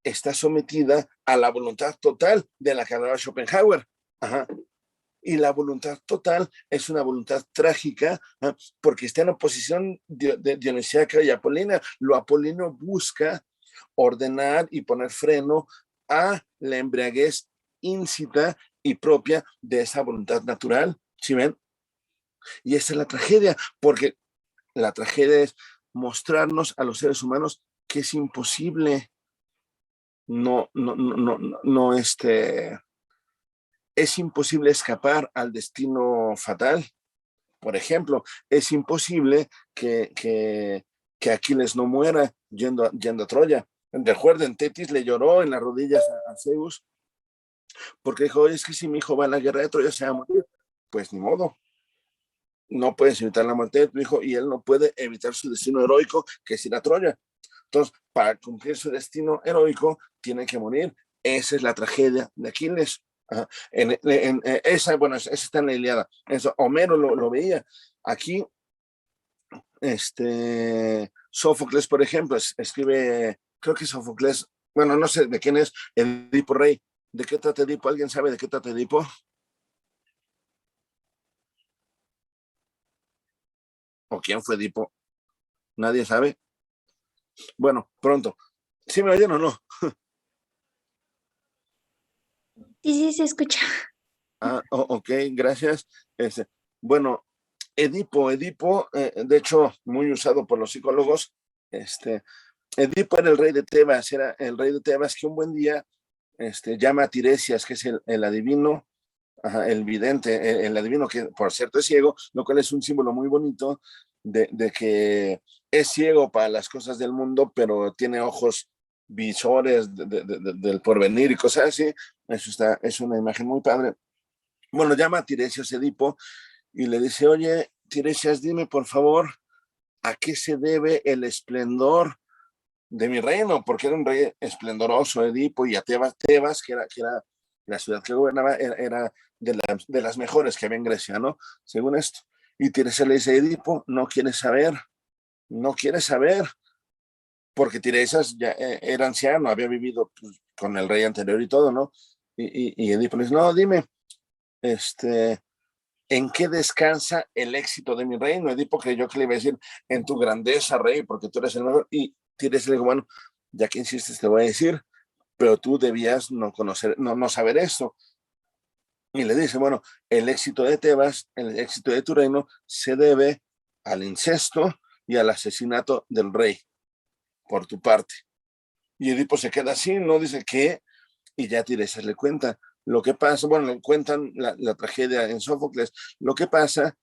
está sometida a la voluntad total de la que hablaba Schopenhauer. Y la voluntad total es una voluntad trágica, ¿eh? Porque está en oposición de dionisíaca y apolínea. Lo apolíneo busca ordenar y poner freno a la embriaguez íncita y propia de esa voluntad natural. ¿Sí ven? Y esa es la tragedia, porque la tragedia es mostrarnos a los seres humanos que es imposible, no, es imposible escapar al destino fatal. Por ejemplo, es imposible que Aquiles no muera yendo a Troya. Recuerden, Tetis le lloró en las rodillas a Zeus porque dijo, oye, es que si mi hijo va a la guerra de Troya se va a morir. Pues ni modo, no puedes evitar la muerte de tu hijo y él no puede evitar su destino heroico, que es ir a Troya. Entonces, para cumplir su destino heroico, tiene que morir. Esa es la tragedia de Aquiles. Esa, bueno, esa está en la Ilíada. Eso, Homero lo veía. Aquí, Sófocles, por ejemplo, escribe, creo que Sófocles, bueno, no sé de quién es, Edipo Rey. ¿De qué trata Edipo? ¿Alguien sabe de qué trata Edipo? ¿O quién fue Edipo? ¿Nadie sabe? Bueno, pronto. ¿Sí me oyen o no? Sí, sí, se escucha. Ok, gracias. Este, bueno, Edipo, de hecho, muy usado por los psicólogos, Edipo era el rey de Tebas, era el rey de Tebas que un buen día llama a Tiresias, que es el adivino, el vidente, el adivino que por cierto es ciego, lo cual es un símbolo muy bonito de que es ciego para las cosas del mundo, pero tiene ojos visores del porvenir y cosas así. Es una imagen muy padre. Bueno, llama a Tiresias Edipo y le dice, oye, Tiresias, dime por favor, ¿a qué se debe el esplendor de mi reino? Porque era un rey esplendoroso, Edipo, y a Tebas que era la ciudad que gobernaba, era de las mejores que había en Grecia, ¿no? Según esto. Y Tiresias le dice, Edipo, no quiere saber, porque Tiresias ya era anciano, había vivido pues, con el rey anterior y todo, ¿no? Y Edipo le dice, no, dime, este, ¿en qué descansa el éxito de mi reino? Edipo creyó que le iba a decir, en tu grandeza, rey, porque tú eres el mejor. Y Tiresias le dijo, bueno, ya que insistes, te voy a decir, pero tú debías no conocer, no saber eso. Y le dice, bueno, el éxito de Tebas, el éxito de tu reino, se debe al incesto y al asesinato del rey, por tu parte. Y Edipo se queda así, no dice qué, y ya Tiresias le cuenta. Lo que pasa, bueno, le cuentan la tragedia en Sófocles. Lo que pasa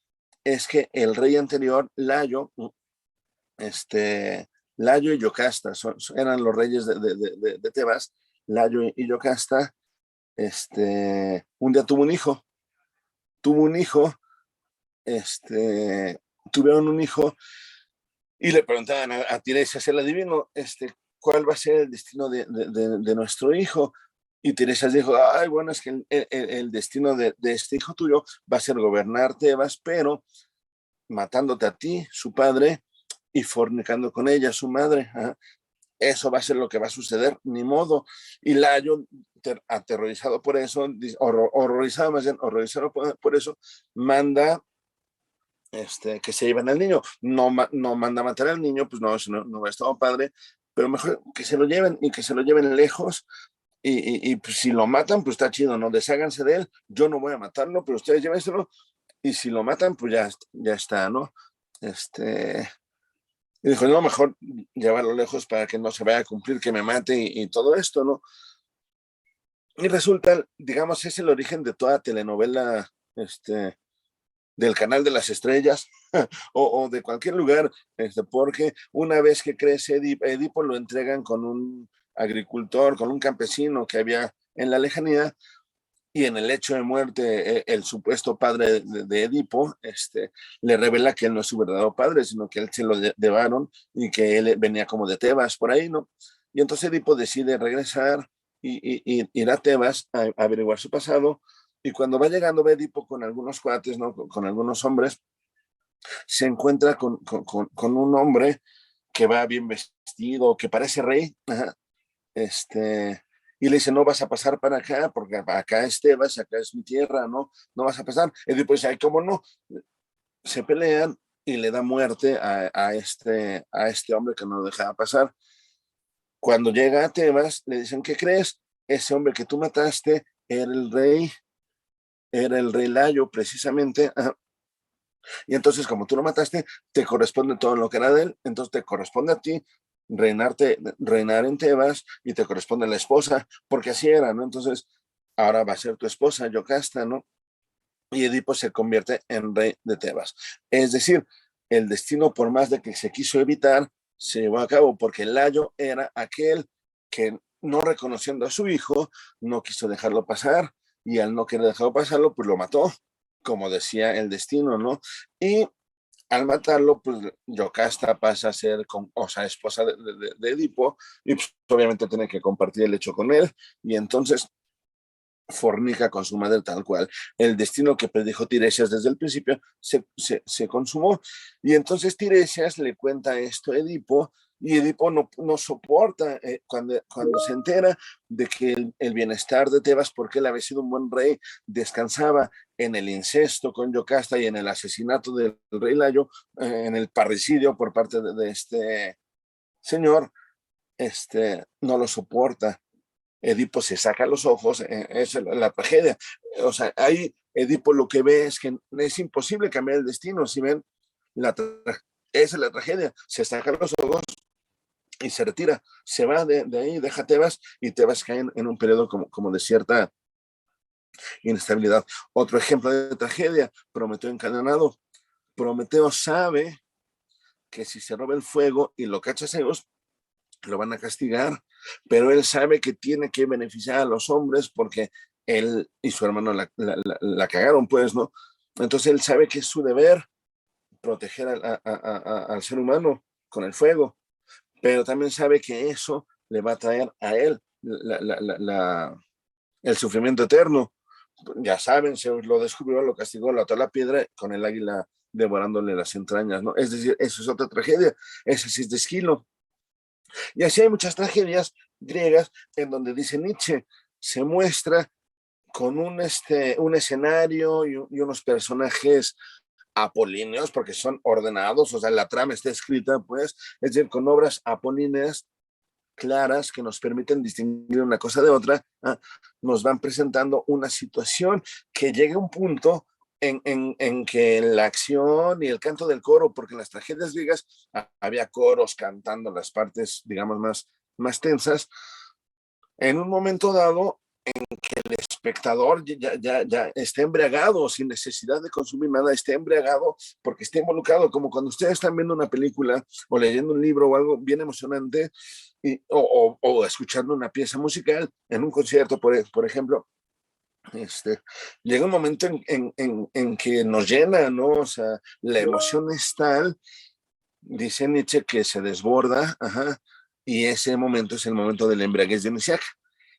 es que el rey anterior, Layo, Layo y Yocasta, eran los reyes de Tebas, Layo y Yocasta, un día tuvo un hijo, este, tuvieron un hijo y le preguntaban a Tiresias, el adivino, ¿cuál va a ser el destino de nuestro hijo? Y Tiresias dijo, ay, bueno, es que el destino de este hijo tuyo va a ser gobernar Tebas, pero matándote a ti, su padre, y fornicando con ella, su madre. ¿Ah? Eso va a ser lo que va a suceder, ni modo. Y Layo, aterrorizado por eso, horrorizado más bien, horrorizado por eso, manda que se lleven al niño. No manda a matar al niño, pues no va a estar padre, pero mejor que se lo lleven y que se lo lleven lejos. Y pues, si lo matan, pues está chido, ¿no? Desháganse de él. Yo no voy a matarlo, pero ustedes llévenselo. Y si lo matan, pues ya está, ¿no? Y dijo, no, mejor llevarlo lejos para que no se vaya a cumplir que me mate y todo esto, ¿no? Y resulta, digamos, es el origen de toda telenovela, del Canal de las Estrellas o de cualquier lugar, porque una vez que crece Edipo lo entregan con un agricultor, con un campesino que había en la lejanía, y en el hecho de muerte el supuesto padre de Edipo le revela que él no es su verdadero padre, sino que él se lo llevaron y que él venía como de Tebas, por ahí, ¿no? Y entonces Edipo decide regresar y ir a Tebas a averiguar su pasado, y cuando va llegando Edipo con algunos cuates, ¿no? Con algunos hombres, se encuentra con un hombre que va bien vestido, que parece rey, ajá, este, y le dice, no vas a pasar para acá, porque acá es Tebas, acá es mi tierra, no vas a pasar. Edipo dice, ay, ¿cómo no? Se pelean y le da muerte a este hombre que no lo dejaba pasar. Cuando llega a Tebas, le dicen, ¿qué crees? Ese hombre que tú mataste era el rey Layo, precisamente. Y entonces, como tú lo mataste, te corresponde todo lo que era de él, entonces te corresponde a ti reinar en Tebas y te corresponde a la esposa, porque así era, ¿no? Entonces, ahora va a ser tu esposa, Yocasta, ¿no? Y Edipo se convierte en rey de Tebas. Es decir, el destino, por más de que se quiso evitar, se llevó a cabo, porque Layo era aquel que, no reconociendo a su hijo, no quiso dejarlo pasar, y al no querer dejarlo pasarlo, pues lo mató, como decía el destino, ¿no? Y al matarlo, pues Yocasta pasa a ser, o sea, esposa de Edipo, y pues, obviamente tiene que compartir el hecho con él, y entonces fornica con su madre tal cual. El destino que predijo Tiresias desde el principio se consumó. Y entonces Tiresias le cuenta esto a Edipo, y Edipo no soporta cuando se entera de que el bienestar de Tebas, porque él había sido un buen rey, descansaba en el incesto con Yocasta y en el asesinato del rey Layo, en el parricidio por parte de este señor, no lo soporta. Edipo se saca los ojos, es la tragedia. O sea, ahí Edipo lo que ve es que es imposible cambiar el destino. Si ven, esa es la tragedia. Se saca los ojos y se retira. Se va de ahí, deja Tebas, y Tebas cae en un periodo como de cierta inestabilidad. Otro ejemplo de tragedia, Prometeo encadenado. Prometeo sabe que si se roba el fuego y lo cacha Zeus, lo van a castigar, pero él sabe que tiene que beneficiar a los hombres porque él y su hermano la cagaron, pues, ¿no? Entonces él sabe que es su deber proteger al ser humano con el fuego, pero también sabe que eso le va a traer a él el sufrimiento eterno. Ya saben, se lo descubrió, lo castigó, lo ató a la piedra con el águila devorándole las entrañas, ¿no? Es decir, eso es otra tragedia, ese sí es de Esquilo. Y así hay muchas tragedias griegas en donde dice Nietzsche, se muestra con un escenario y unos personajes apolíneos, porque son ordenados, o sea, la trama está escrita, pues, es decir, con obras apolíneas claras que nos permiten distinguir una cosa de otra, nos van presentando una situación que llega a un punto en que la acción y el canto del coro, porque en las tragedias griegas había coros cantando las partes, digamos, más tensas, en un momento dado que el espectador ya esté embriagado, sin necesidad de consumir nada, esté embriagado porque esté involucrado, como cuando ustedes están viendo una película o leyendo un libro o algo bien emocionante, o escuchando una pieza musical en un concierto, por ejemplo. Llega un momento en que nos llena, ¿no? O sea, la emoción es tal, dice Nietzsche, que se desborda, ajá, y ese momento es el momento de la embriaguez dionisiaca.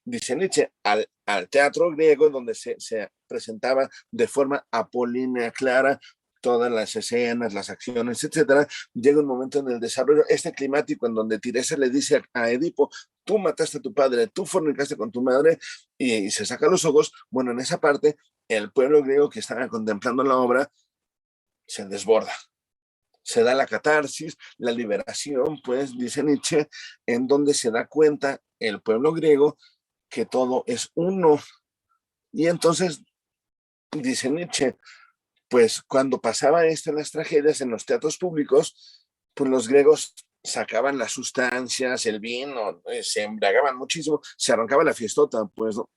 Dice Nietzsche, al teatro griego, donde se presentaba de forma apolínea clara todas las escenas, las acciones, etcétera, llega un momento en el desarrollo climático en donde Tiresias le dice a Edipo, tú mataste a tu padre, tú fornicaste con tu madre, y se saca los ojos. Bueno, en esa parte, el pueblo griego que estaba contemplando la obra se desborda, se da la catarsis, la liberación, pues, dice Nietzsche, en donde se da cuenta el pueblo griego que todo es uno. Y entonces, dice Nietzsche, pues cuando pasaba esto en las tragedias, en los teatros públicos, pues los griegos sacaban las sustancias, el vino, se embriagaban muchísimo, se arrancaba la fiestota, pues, ¿no?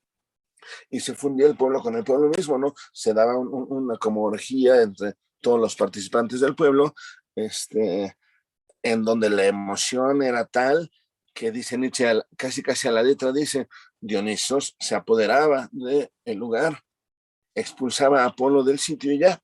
Y se fundía el pueblo con el pueblo mismo, ¿no? Se daba una como orgía entre todos los participantes del pueblo, en donde la emoción era tal que dice Nietzsche, casi a la letra dice, Dionisos se apoderaba del lugar, expulsaba a Apolo del sitio y ya.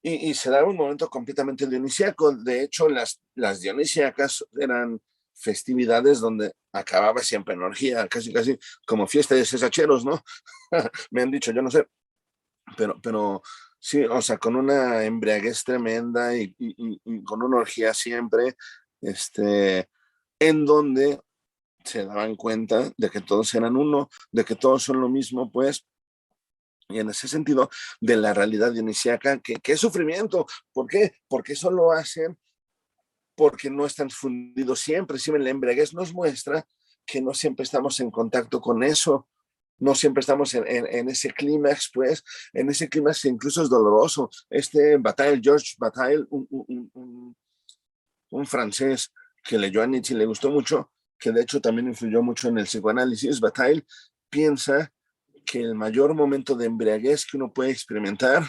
Y se daba un momento completamente dionisíaco. De hecho, las dionisíacas eran festividades donde acababa siempre en orgía, casi como fiesta de cesacheros, ¿no? Me han dicho, yo no sé, pero sí, o sea, con una embriaguez tremenda y con una orgía siempre, en donde se daban cuenta de que todos eran uno, de que todos son lo mismo, pues, y en ese sentido de la realidad dionisíaca, que es sufrimiento. ¿Por qué? Porque eso lo hacen porque no están fundidos siempre. Si la embriaguez nos muestra que no siempre estamos en contacto con eso, no siempre estamos en ese clímax, pues, en ese clímax que incluso es doloroso. Bataille, Georges Bataille, un francés que leyó a Nietzsche y le gustó mucho, que de hecho también influyó mucho en el psicoanálisis, Bataille piensa que el mayor momento de embriaguez que uno puede experimentar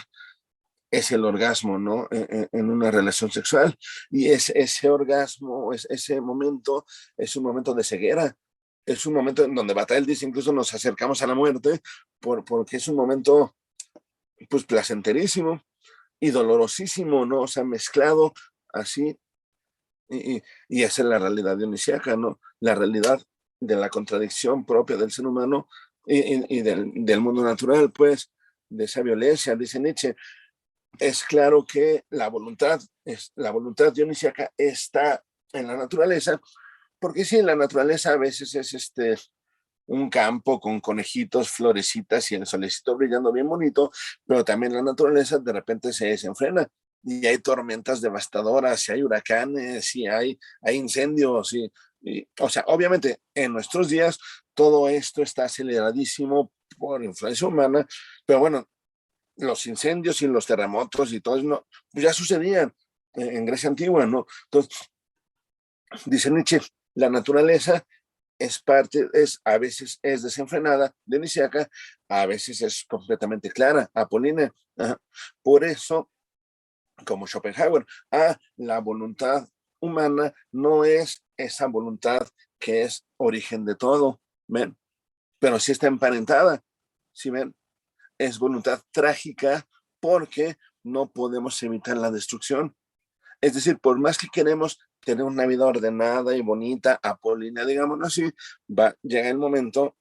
es el orgasmo, ¿no? En una relación sexual. Y ese orgasmo, ese momento, es un momento de ceguera. Es un momento en donde Bataille dice incluso nos acercamos a la muerte porque es un momento pues placenterísimo y dolorosísimo, ¿no? O sea, mezclado así. Y esa es la realidad dionisíaca, ¿no? La realidad de la contradicción propia del ser humano y del mundo natural, pues, de esa violencia, dice Nietzsche. Es claro que la voluntad dionisíaca está en la naturaleza, porque sí, en la naturaleza a veces es un campo con conejitos, florecitas y el solecito brillando bien bonito, pero también la naturaleza de repente se desenfrena y hay tormentas devastadoras, y hay huracanes, y hay incendios, o sea, obviamente en nuestros días todo esto está aceleradísimo por influencia humana, pero bueno, los incendios y los terremotos y todo eso, no, pues ya sucedían en Grecia antigua, ¿no? Entonces, dice Nietzsche, la naturaleza a veces es desenfrenada, dionisíaca, a veces es completamente clara, apolínea. Por eso, como Schopenhauer, la voluntad humana no es esa voluntad que es origen de todo, ¿ven? Pero sí está emparentada, ¿sí ven? Es voluntad trágica porque no podemos evitar la destrucción. Es decir, por más que queremos tener una vida ordenada y bonita, apolínea, digámoslo así, llega el momento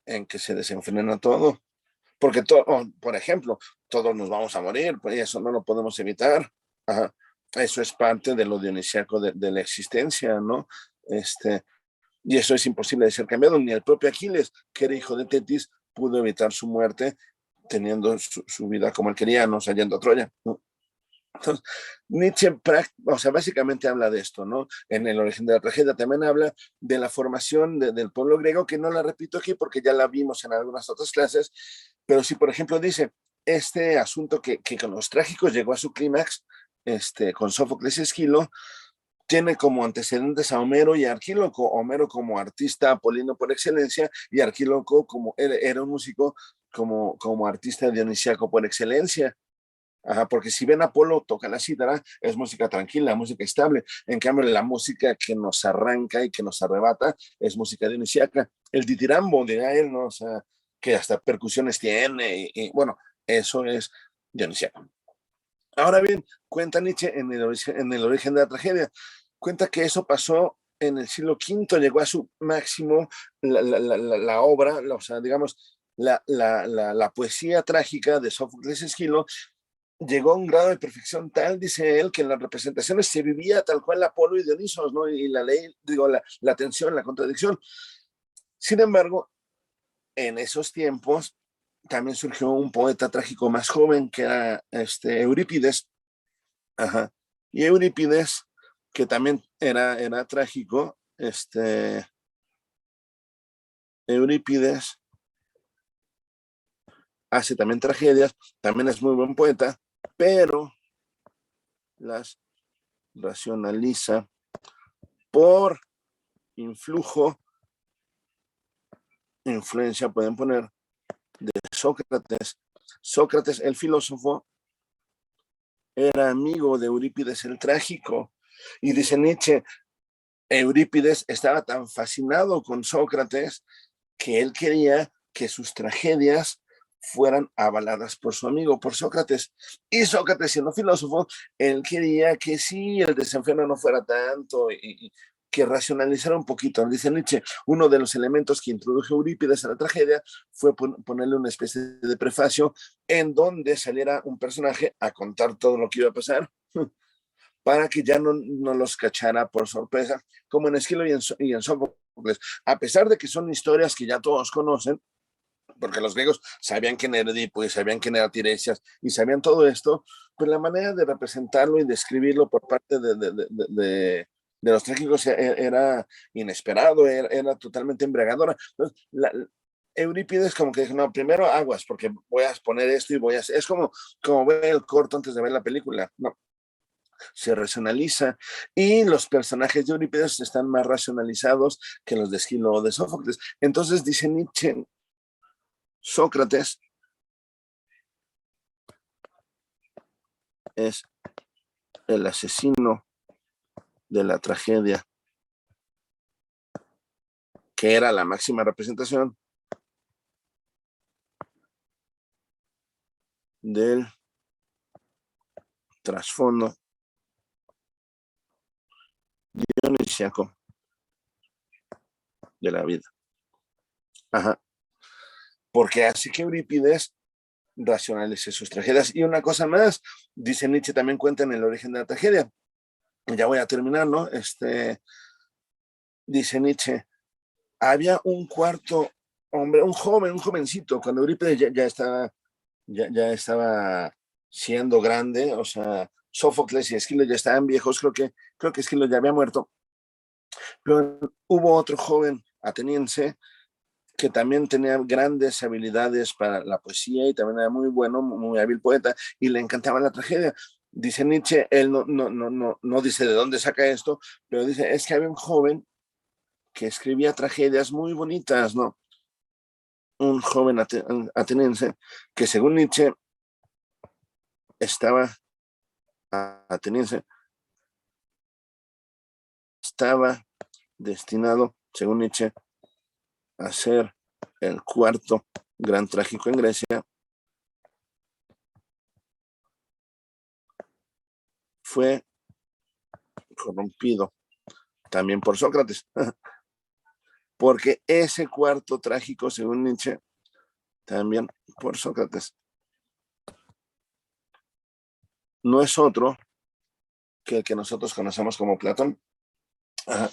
en que se desenfrena todo. Porque, por ejemplo, todos nos vamos a morir, pues eso no lo podemos evitar. Ajá. Eso es parte de lo dionisíaco de la existencia, ¿no? Y eso es imposible de ser cambiado. Ni el propio Aquiles, que era hijo de Tetis, pudo evitar su muerte teniendo su vida como él quería, no yendo a Troya, ¿no? Entonces, Nietzsche, o sea, básicamente habla de esto, ¿no? En el origen de la tragedia también habla de la formación del pueblo griego, que no la repito aquí porque ya la vimos en algunas otras clases, pero si, por ejemplo, dice este asunto que con los trágicos llegó a su clímax, con Sófocles y Esquilo, tiene como antecedentes a Homero y a Arquíloco. Homero como artista apolino por excelencia y Arquíloco como era un músico como artista dionisíaco por excelencia. Ajá, porque si ven Apolo toca la cítara, es música tranquila, música estable. En cambio, la música que nos arranca y que nos arrebata es música dionisíaca. El ditirambo, dirá él, ¿no? O sea, que hasta percusiones tiene. Y bueno, eso es dionisíaco. Ahora bien, cuenta Nietzsche en el origen de la tragedia, cuenta que eso pasó en el siglo V, llegó a su máximo la obra, o sea, digamos, la poesía trágica de Sófocles y Esquilo llegó a un grado de perfección tal, dice él, que en las representaciones se vivía tal cual Apolo y Dionisos, ¿no? Y la ley, digo, la tensión, la contradicción. Sin embargo, en esos tiempos también surgió un poeta trágico más joven que era Eurípides. Ajá. Y Eurípides, que también era trágico, Eurípides hace también tragedias, también es muy buen poeta, pero las racionaliza por influjo, influencia, pueden poner, de Sócrates. Sócrates, el filósofo, era amigo de Eurípides el trágico. Y dice Nietzsche, Eurípides estaba tan fascinado con Sócrates que él quería que sus tragedias fueran avaladas por su amigo, por Sócrates. Y Sócrates, siendo filósofo, él quería que sí, el desenfreno no fuera tanto y que racionalizara un poquito. Dice Nietzsche, uno de los elementos que introdujo Eurípides a la tragedia fue ponerle una especie de prefacio en donde saliera un personaje a contar todo lo que iba a pasar. para que ya no los cachara por sorpresa, como en Esquilo y en Sófocles, a pesar de que son historias que ya todos conocen, porque los griegos sabían quién era Edipo y sabían quién era Tiresias y sabían todo esto, pues la manera de representarlo y describirlo por parte de los trágicos era inesperado, era totalmente embriagadora. Entonces, Eurípides como que dijo, no, primero aguas, porque voy a poner esto y voy a hacer, es como ver el corto antes de ver la película, no, se racionaliza y los personajes de Eurípides están más racionalizados que los de Esquilo o de Sófocles. Entonces dice Nietzsche, Sócrates es el asesino de la tragedia, que era la máxima representación del trasfondo dionisíaco de la vida. Ajá. Porque así que Eurípides racionalice sus tragedias. Y una cosa más, dice Nietzsche, también cuenta en El origen de la tragedia. Ya voy a terminar, ¿no? Dice Nietzsche, había un cuarto hombre, un jovencito, cuando Eurípides ya estaba siendo grande, o sea, Sófocles y Esquilo ya estaban viejos, creo que Esquilo ya había muerto, pero hubo otro joven ateniense que también tenía grandes habilidades para la poesía y también era muy bueno, muy hábil poeta y le encantaba la tragedia. Dice Nietzsche, él no dice de dónde saca esto, pero dice, es que había un joven que escribía tragedias muy bonitas, ¿no? Un joven ateniense que según Nietzsche ateniense estaba destinado, según Nietzsche, a ser el cuarto gran trágico en Grecia. Fue corrompido también por Sócrates, porque ese cuarto trágico, según Nietzsche, también por Sócrates, no es otro que el que nosotros conocemos como Platón. Ajá.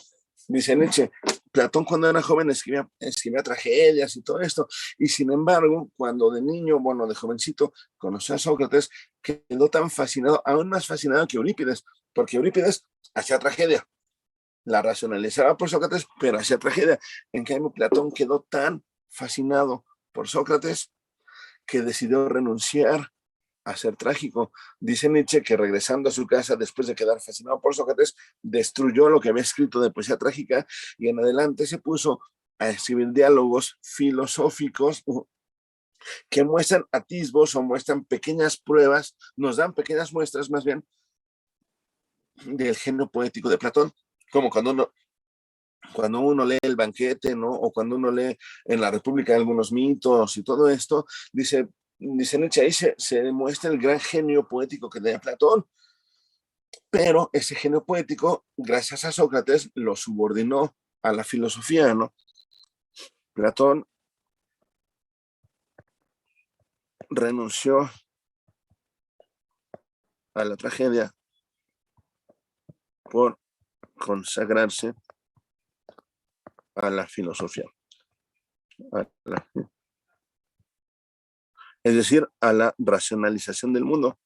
Dice Nietzsche, Platón cuando era joven escribía tragedias y todo esto, y sin embargo, cuando de niño, bueno, de jovencito, conoció a Sócrates, quedó tan fascinado, aún más fascinado que Eurípides, porque Eurípides hacía tragedia, la racionalizaba por Sócrates, pero hacía tragedia. En cambio, Platón quedó tan fascinado por Sócrates que decidió renunciar a ser trágico. Dice Nietzsche que regresando a su casa después de quedar fascinado por Sócrates, destruyó lo que había escrito de poesía trágica y en adelante se puso a escribir diálogos filosóficos que muestran atisbos o muestran pequeñas pruebas, nos dan pequeñas muestras más bien del género poético de Platón, como cuando uno lee El banquete, ¿no? O cuando uno lee en la República algunos mitos y todo esto, dice Nietzsche, ahí se demuestra el gran genio poético que tenía Platón, pero ese genio poético, gracias a Sócrates, lo subordinó a la filosofía, ¿no? Platón renunció a la tragedia por consagrarse a la filosofía, es decir, a la racionalización del mundo.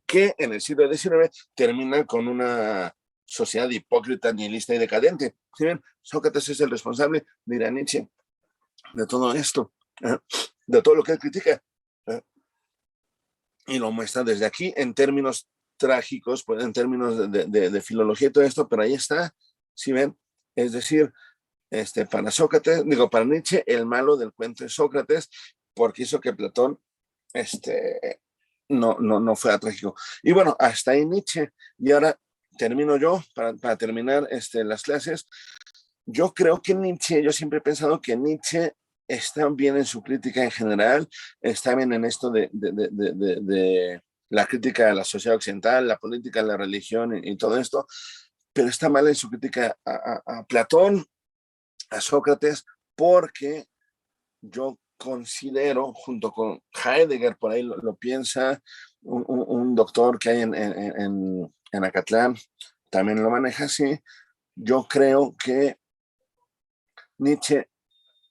Que en el siglo XIX termina con una sociedad hipócrita, nihilista y decadente. ¿Sí ven? Sócrates es el responsable, dirá Nietzsche, de todo esto, de todo lo que él critica. Y lo muestra desde aquí en términos trágicos, pues, en términos de filología y todo esto, pero ahí está, ¿sí ven? Es decir, para Nietzsche, el malo del cuento es Sócrates, porque hizo que Platón no fue trágico. Y bueno, hasta ahí Nietzsche. Y ahora termino yo, para terminar las clases. Yo creo que Nietzsche, yo siempre he pensado que Nietzsche está bien en su crítica en general, está bien en esto de la crítica a la sociedad occidental, la política, la religión y todo esto, pero está mal en su crítica a Platón, a Sócrates, porque yo considero, junto con Heidegger, por ahí lo piensa, un doctor que hay en Acatlán, también lo maneja así. Yo creo que Nietzsche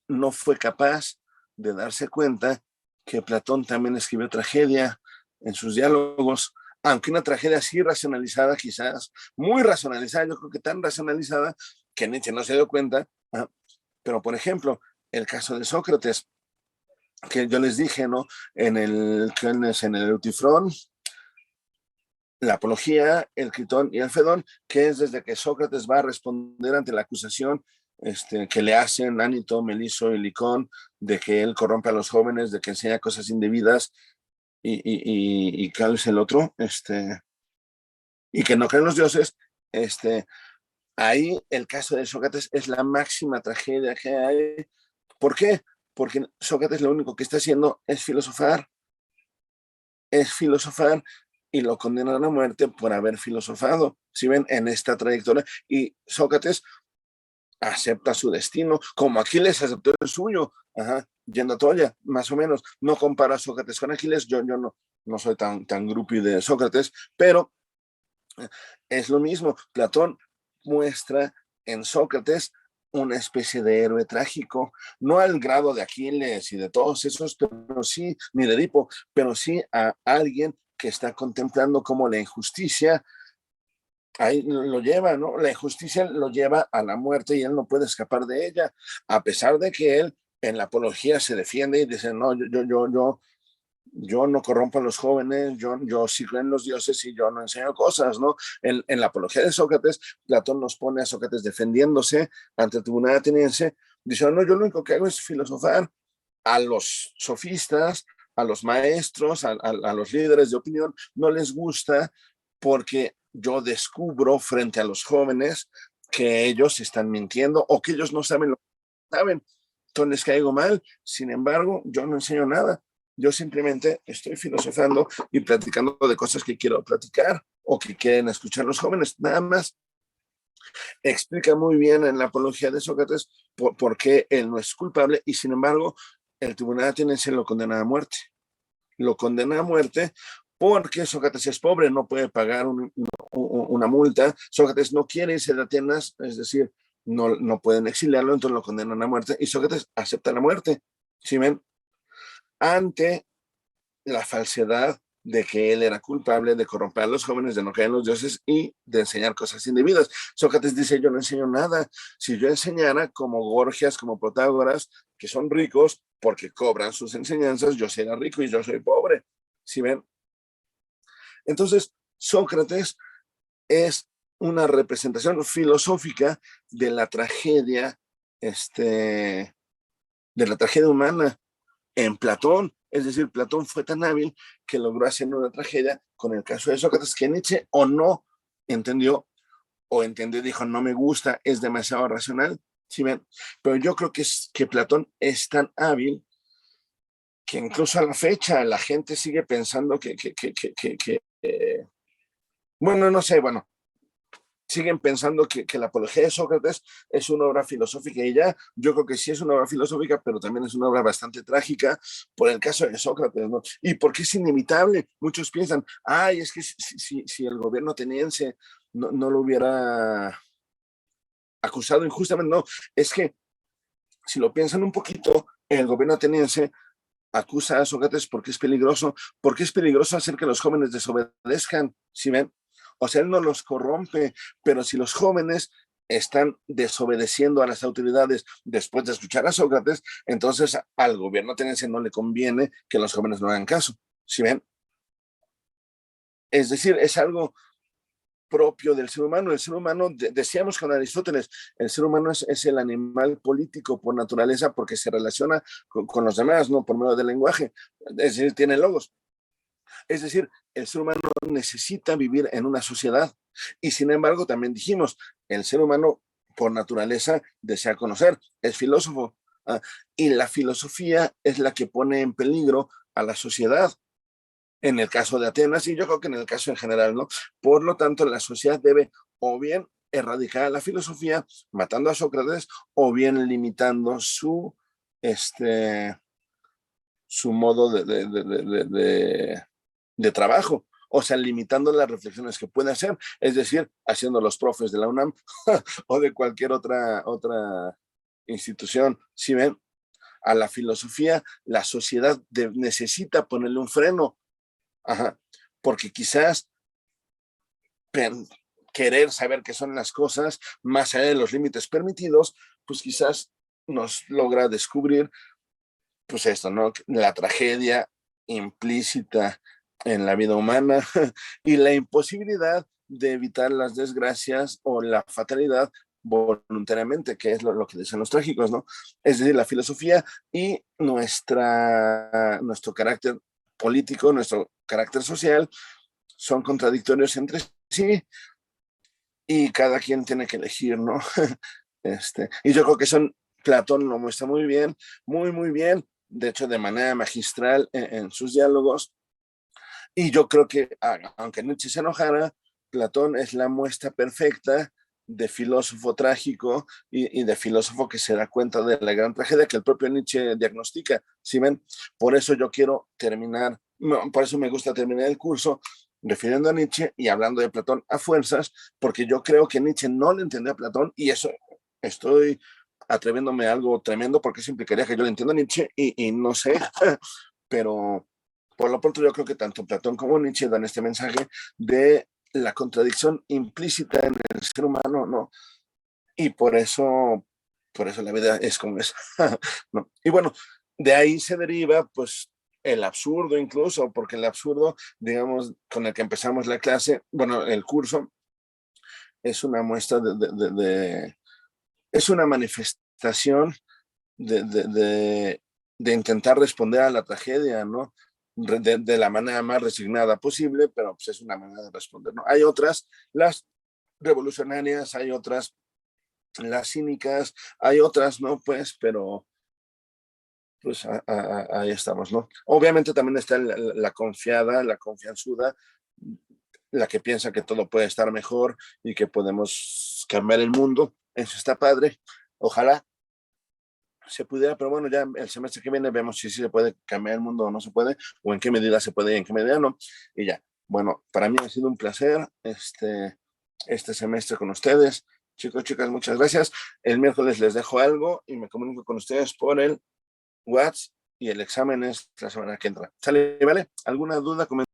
no fue capaz de darse cuenta que Platón también escribió tragedia en sus diálogos, aunque una tragedia así racionalizada, quizás, muy racionalizada, yo creo que tan racionalizada que Nietzsche no se dio cuenta. Pero, por ejemplo, el caso de Sócrates, que yo les dije, ¿no? En el Eutifrón, la apología, el Critón y el Fedón, que es desde que Sócrates va a responder ante la acusación que le hacen Anito, Meliso y Licón, de que él corrompe a los jóvenes, de que enseña cosas indebidas, y ¿cuál es el otro? Y que no creen los dioses. Ahí el caso de Sócrates es la máxima tragedia que hay. ¿Por qué? Porque Sócrates lo único que está haciendo es filosofar y lo condenan a muerte por haber filosofado. Si ven, en esta trayectoria, y Sócrates acepta su destino, como Aquiles aceptó el suyo, yendo a Troya, más o menos. No comparo a Sócrates con Aquiles, yo no soy tan groupie de Sócrates, pero es lo mismo. Platón muestra en Sócrates una especie de héroe trágico, no al grado de Aquiles y de todos esos, pero sí, ni de Edipo, pero sí a alguien que está contemplando cómo la injusticia ahí lo lleva, ¿no? La injusticia lo lleva a la muerte y él no puede escapar de ella, a pesar de que él en la apología se defiende y dice, no, yo no corrompo a los jóvenes, yo sí creo en los dioses y yo no enseño cosas, ¿no? En la apología de Sócrates, Platón nos pone a Sócrates defendiéndose ante el tribunal ateniense, diciendo, no, yo lo único que hago es filosofar. A los sofistas, a los maestros, a los líderes de opinión, no les gusta porque yo descubro frente a los jóvenes que ellos están mintiendo o que ellos no saben lo que saben. Entonces les caigo mal. Sin embargo, yo no enseño nada. Yo simplemente estoy filosofando y platicando de cosas que quiero platicar o que quieren escuchar los jóvenes. Nada más. Explica muy bien en la apología de Sócrates por qué él no es culpable y sin embargo el tribunal ateniense lo condena a muerte. Lo condena a muerte porque Sócrates es pobre, no puede pagar una multa. Sócrates no quiere irse de Atenas, es decir, no pueden exiliarlo, entonces lo condenan a muerte y Sócrates acepta la muerte. ¿Sí ven? Ante la falsedad de que él era culpable de corromper a los jóvenes, de no creer en los dioses y de enseñar cosas indebidas. Sócrates dice, yo no enseño nada. Si yo enseñara como Gorgias, como Protágoras, que son ricos porque cobran sus enseñanzas, yo sería rico y yo soy pobre. ¿Sí ven? Entonces, Sócrates es una representación filosófica de la tragedia, de la tragedia humana en Platón. Es decir, Platón fue tan hábil que logró hacer una tragedia con el caso de Sócrates, que Nietzsche o no entendió, o entendió y dijo, no me gusta, es demasiado racional. ¿Sí ven? Pero yo creo que Platón es tan hábil que incluso a la fecha la gente sigue pensando bueno, no sé, bueno, siguen pensando que la apología de Sócrates es una obra filosófica y ya, yo creo que sí es una obra filosófica, pero también es una obra bastante trágica por el caso de Sócrates, ¿no? Y porque es inimitable. Muchos piensan, ay, es que si el gobierno ateniense no lo hubiera acusado injustamente, no, es que si lo piensan un poquito, el gobierno ateniense acusa a Sócrates porque es peligroso hacer que los jóvenes desobedezcan, ¿sí ven? O sea, él no los corrompe, pero si los jóvenes están desobedeciendo a las autoridades después de escuchar a Sócrates, entonces al gobierno ateniense no le conviene que los jóvenes no hagan caso, ¿sí ven? Es decir, es algo propio del ser humano. El ser humano, decíamos con Aristóteles, el ser humano es el animal político por naturaleza porque se relaciona con los demás, ¿no? Por medio del lenguaje, es decir, tiene logos. Es decir, el ser humano necesita vivir en una sociedad y sin embargo también dijimos, el ser humano por naturaleza desea conocer, es filósofo, y la filosofía es la que pone en peligro a la sociedad en el caso de Atenas y yo creo que en el caso en general, ¿no? Por lo tanto, la sociedad debe o bien erradicar la filosofía matando a Sócrates o bien limitando su, su modo de trabajo, o sea, limitando las reflexiones que puede hacer, es decir, haciendo los profes de la UNAM o de cualquier otra institución. Si ven, a la filosofía, la sociedad necesita ponerle un freno, porque quizás querer saber qué son las cosas más allá de los límites permitidos, pues quizás nos logra descubrir, pues esto, ¿no? La tragedia implícita en la vida humana y la imposibilidad de evitar las desgracias o la fatalidad voluntariamente, que es lo que dicen los trágicos, ¿no? Es decir, la filosofía y nuestro carácter político, nuestro carácter social, son contradictorios entre sí y cada quien tiene que elegir, ¿no? Y yo creo que Platón lo muestra muy bien, muy bien, de hecho de manera magistral en sus diálogos, y yo creo que aunque Nietzsche se enojara, Platón es la muestra perfecta de filósofo trágico y de filósofo que se da cuenta de la gran tragedia que el propio Nietzsche diagnostica. ¿Sí ven? Por eso yo quiero terminar, por eso me gusta terminar el curso refiriendo a Nietzsche y hablando de Platón a fuerzas, porque yo creo que Nietzsche no le entendía a Platón y eso estoy atreviéndome a algo tremendo porque eso implicaría que yo le entiendo a Nietzsche y no sé, pero por lo pronto yo creo que tanto Platón como Nietzsche dan este mensaje de la contradicción implícita en el ser humano, ¿no? Y por eso la vida es como es, ¿no? Y bueno, de ahí se deriva, pues, el absurdo incluso, porque el absurdo, digamos, con el que empezamos la clase, bueno, el curso, es una muestra es una manifestación de intentar responder a la tragedia, ¿no? De la manera más resignada posible, pero pues es una manera de responder, ¿no? Hay otras, las revolucionarias, hay otras, las cínicas, hay otras, ¿no? Pues, pero pues ahí estamos, ¿no? Obviamente también está la confiada, la confianzuda, la que piensa que todo puede estar mejor y que podemos cambiar el mundo. Eso está padre. Ojalá se pudiera, pero bueno, ya el semestre que viene vemos si se puede cambiar el mundo o no se puede, o en qué medida se puede y en qué medida no. Y ya, bueno, para mí ha sido un placer este semestre con ustedes. Chicos, chicas, muchas gracias. El miércoles les dejo algo y me comunico con ustedes por el WhatsApp y el examen es la semana que entra. ¿Sale? ¿Vale? ¿Alguna duda?